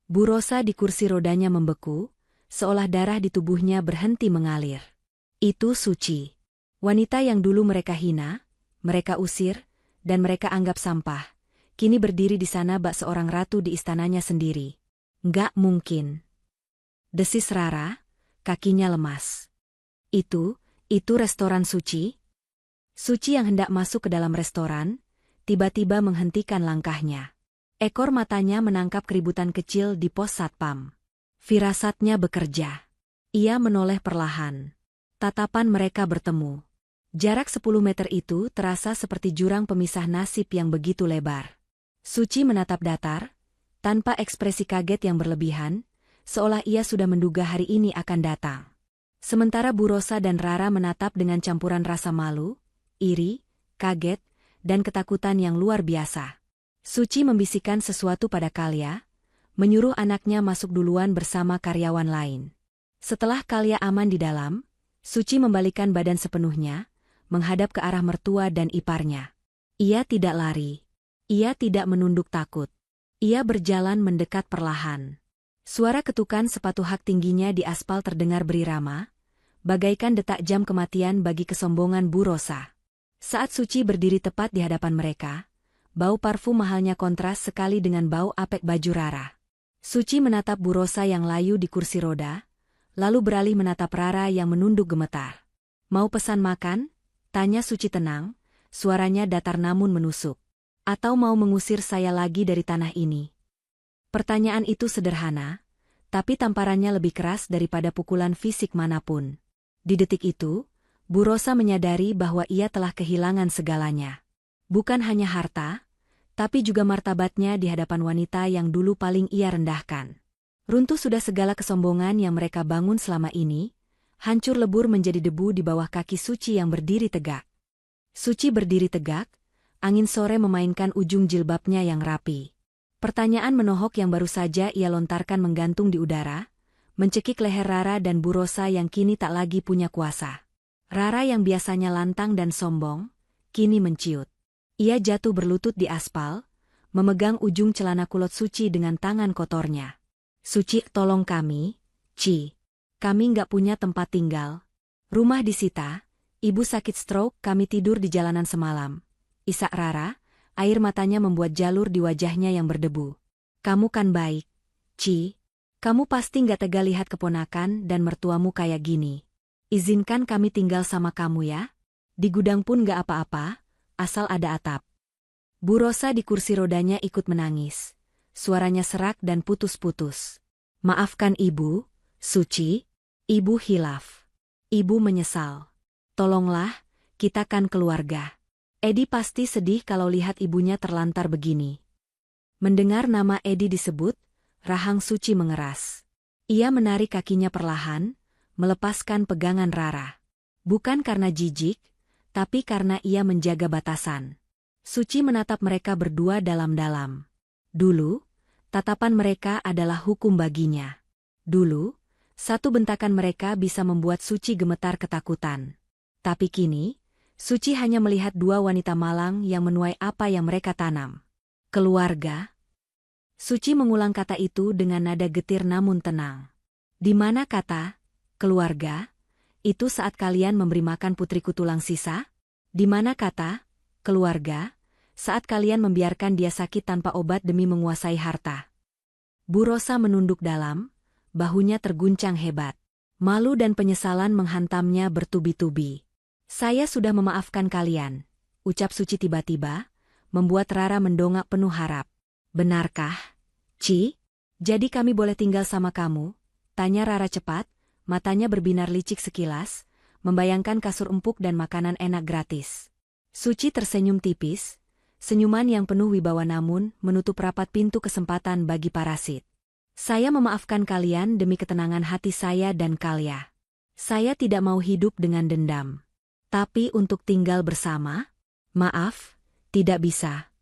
Bu Rosa di kursi rodanya membeku, seolah darah di tubuhnya berhenti mengalir. Itu Suci. Wanita yang dulu mereka hina, mereka usir, dan mereka anggap sampah. Kini berdiri di sana bak seorang ratu di istananya sendiri. Nggak mungkin. Desis Rara. Kakinya lemas. Itu restoran Suci? Suci yang hendak masuk ke dalam restoran, tiba-tiba menghentikan langkahnya. Ekor matanya menangkap keributan kecil di pos satpam. Firasatnya bekerja. Ia menoleh perlahan. Tatapan mereka bertemu. Jarak 10 meter itu terasa seperti jurang pemisah nasib yang begitu lebar. Suci menatap datar, tanpa ekspresi kaget yang berlebihan, seolah ia sudah menduga hari ini akan datang. Sementara Bu Rosa dan Rara menatap dengan campuran rasa malu, iri, kaget, dan ketakutan yang luar biasa. Suci membisikkan sesuatu pada Kalia, menyuruh anaknya masuk duluan bersama karyawan lain. Setelah Kalia aman di dalam, Suci membalikan badan sepenuhnya, menghadap ke arah mertua dan iparnya. Ia tidak lari. Ia tidak menunduk takut. Ia berjalan mendekat perlahan. Suara ketukan sepatu hak tingginya di aspal terdengar berirama, bagaikan detak jam kematian bagi kesombongan Bu Rosa. Saat Suci berdiri tepat di hadapan mereka, bau parfum mahalnya kontras sekali dengan bau apek baju Rara. Suci menatap Bu Rosa yang layu di kursi roda, lalu beralih menatap Rara yang menunduk gemetar. "Mau pesan makan?" tanya Suci tenang, suaranya datar namun menusuk. "Atau mau mengusir saya lagi dari tanah ini?" Pertanyaan itu sederhana, tapi tamparannya lebih keras daripada pukulan fisik manapun. Di detik itu, Bu Rosa menyadari bahwa ia telah kehilangan segalanya. Bukan hanya harta, tapi juga martabatnya di hadapan wanita yang dulu paling ia rendahkan. Runtuh sudah segala kesombongan yang mereka bangun selama ini, hancur lebur menjadi debu di bawah kaki Suci yang berdiri tegak. Suci berdiri tegak, angin sore memainkan ujung jilbabnya yang rapi. Pertanyaan menohok yang baru saja ia lontarkan menggantung di udara, mencekik leher Rara dan Bu Rosa yang kini tak lagi punya kuasa. Rara yang biasanya lantang dan sombong, kini menciut. Ia jatuh berlutut di aspal, memegang ujung celana kulot Suci dengan tangan kotornya. "Suci, tolong kami, Ci. Kami nggak punya tempat tinggal. Rumah disita, ibu sakit stroke, kami tidur di jalanan semalam." Isak Rara, air matanya membuat jalur di wajahnya yang berdebu. "Kamu kan baik, Ci. Kamu pasti nggak tega lihat keponakan dan mertuamu kayak gini. Izinkan kami tinggal sama kamu ya. Di gudang pun nggak apa-apa, asal ada atap." Bu Rosa di kursi rodanya ikut menangis. Suaranya serak dan putus-putus. "Maafkan Ibu, Suci. Ibu hilaf. Ibu menyesal. Tolonglah, kita kan keluarga." Edi pasti sedih kalau lihat ibunya terlantar begini. Mendengar nama Edi disebut, rahang Suci mengeras. Ia menarik kakinya perlahan, melepaskan pegangan Rara. Bukan karena jijik, tapi karena ia menjaga batasan. Suci menatap mereka berdua dalam-dalam. Dulu, tatapan mereka adalah hukum baginya. Dulu, satu bentakan mereka bisa membuat Suci gemetar ketakutan. Tapi kini, Suci hanya melihat dua wanita malang yang menuai apa yang mereka tanam. "Keluarga." Suci mengulang kata itu dengan nada getir namun tenang. "Di mana kata keluarga itu saat kalian memberi makan putriku tulang sisa? Di mana kata keluarga saat kalian membiarkan dia sakit tanpa obat demi menguasai harta?" Bu Rosa menunduk dalam, bahunya terguncang hebat. Malu dan penyesalan menghantamnya bertubi-tubi. "Saya sudah memaafkan kalian," ucap Suci tiba-tiba, membuat Rara mendongak penuh harap. "Benarkah, Ci? Jadi kami boleh tinggal sama kamu?" tanya Rara cepat, matanya berbinar licik sekilas, membayangkan kasur empuk dan makanan enak gratis. Suci tersenyum tipis, senyuman yang penuh wibawa namun menutup rapat pintu kesempatan bagi parasit. "Saya memaafkan kalian demi ketenangan hati saya dan Kalia. Saya tidak mau hidup dengan dendam. Tapi untuk tinggal bersama? Maaf, tidak bisa."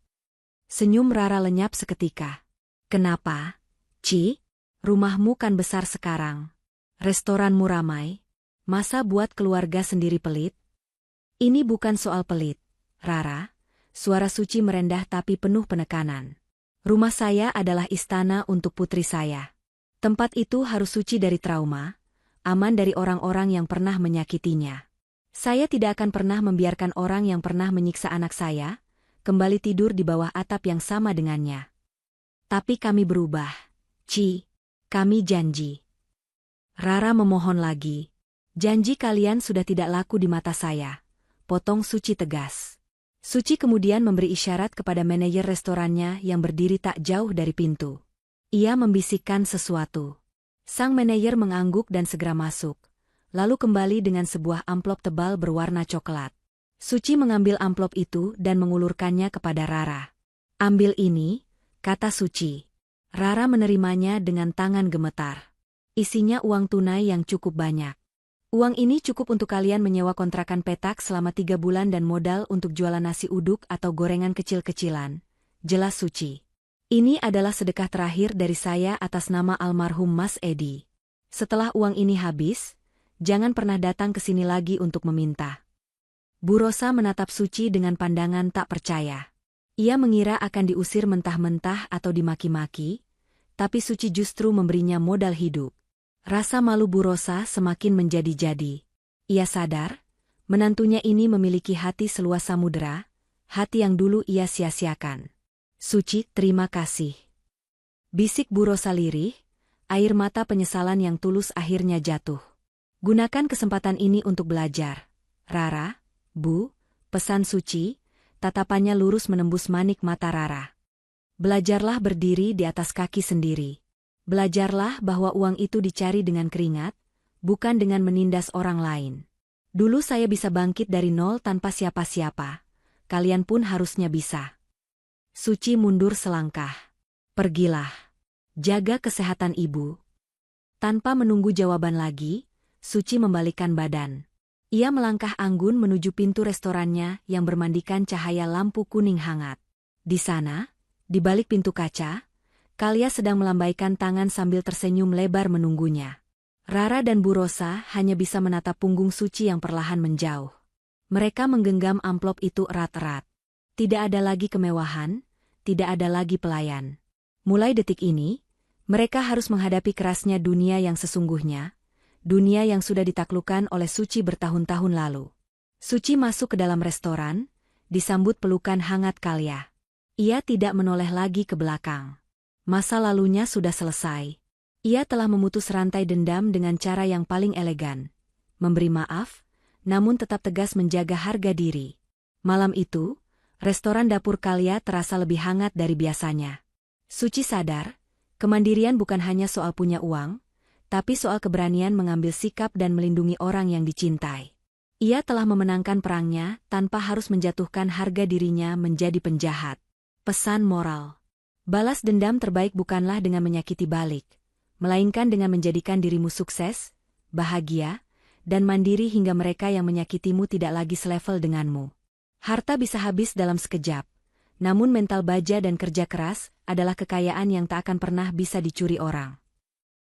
Senyum Rara lenyap seketika. "Kenapa, Ci? Rumahmu kan besar sekarang. Restoranmu ramai. Masa buat keluarga sendiri pelit?" "Ini bukan soal pelit, Rara." Suara Suci merendah tapi penuh penekanan. "Rumah saya adalah istana untuk putri saya. Tempat itu harus suci dari trauma, aman dari orang-orang yang pernah menyakitinya. Saya tidak akan pernah membiarkan orang yang pernah menyiksa anak saya kembali tidur di bawah atap yang sama dengannya. Tapi kami berubah, Ci. Kami janji." Rara memohon lagi. "Janji kalian sudah tidak laku di mata saya," potong Suci tegas. Suci kemudian memberi isyarat kepada manajer restorannya yang berdiri tak jauh dari pintu. Ia membisikkan sesuatu. Sang manajer mengangguk dan segera masuk, lalu kembali dengan sebuah amplop tebal berwarna coklat. Suci mengambil amplop itu dan mengulurkannya kepada Rara. "Ambil ini," kata Suci. Rara menerimanya dengan tangan gemetar. Isinya uang tunai yang cukup banyak. Uang ini cukup untuk kalian menyewa kontrakan petak selama 3 bulan dan modal untuk jualan nasi uduk atau gorengan kecil-kecilan. Jelas Suci. Ini adalah sedekah terakhir dari saya atas nama almarhum Mas Edi. Setelah uang ini habis, jangan pernah datang ke sini lagi untuk meminta. Bu Rosa menatap Suci dengan pandangan tak percaya. Ia mengira akan diusir mentah-mentah atau dimaki-maki, tapi Suci justru memberinya modal hidup. Rasa malu Bu Rosa semakin menjadi-jadi. Ia sadar, menantunya ini memiliki hati seluas samudera, hati yang dulu ia sia-siakan. Suci, terima kasih. Bisik Bu Rosa lirih, air mata penyesalan yang tulus akhirnya jatuh. Gunakan kesempatan ini untuk belajar. Rara, Bu, pesan Suci, tatapannya lurus menembus manik mata Rara. Belajarlah berdiri di atas kaki sendiri. Belajarlah bahwa uang itu dicari dengan keringat, bukan dengan menindas orang lain. Dulu saya bisa bangkit dari nol tanpa siapa-siapa. Kalian pun harusnya bisa. Suci mundur selangkah. Pergilah. Jaga kesehatan ibu. Tanpa menunggu jawaban lagi, Suci membalikkan badan. Ia melangkah anggun menuju pintu restorannya yang bermandikan cahaya lampu kuning hangat. Di sana, di balik pintu kaca, Kalia sedang melambaikan tangan sambil tersenyum lebar menunggunya. Rara dan Bu Rosa hanya bisa menatap punggung Suci yang perlahan menjauh. Mereka menggenggam amplop itu erat-erat. Tidak ada lagi kemewahan, tidak ada lagi pelayan. Mulai detik ini, mereka harus menghadapi kerasnya dunia yang sesungguhnya, dunia yang sudah ditaklukkan oleh Suci bertahun-tahun lalu. Suci masuk ke dalam restoran, disambut pelukan hangat Kalia. Ia tidak menoleh lagi ke belakang. Masa lalunya sudah selesai. Ia telah memutus rantai dendam dengan cara yang paling elegan. Memberi maaf, namun tetap tegas menjaga harga diri. Malam itu, restoran dapur Kalia terasa lebih hangat dari biasanya. Suci sadar, kemandirian bukan hanya soal punya uang, tapi soal keberanian mengambil sikap dan melindungi orang yang dicintai. Ia telah memenangkan perangnya tanpa harus menjatuhkan harga dirinya menjadi penjahat. Pesan moral. Balas dendam terbaik bukanlah dengan menyakiti balik, melainkan dengan menjadikan dirimu sukses, bahagia, dan mandiri hingga mereka yang menyakitimu tidak lagi selevel denganmu. Harta bisa habis dalam sekejap, namun mental baja dan kerja keras adalah kekayaan yang tak akan pernah bisa dicuri orang.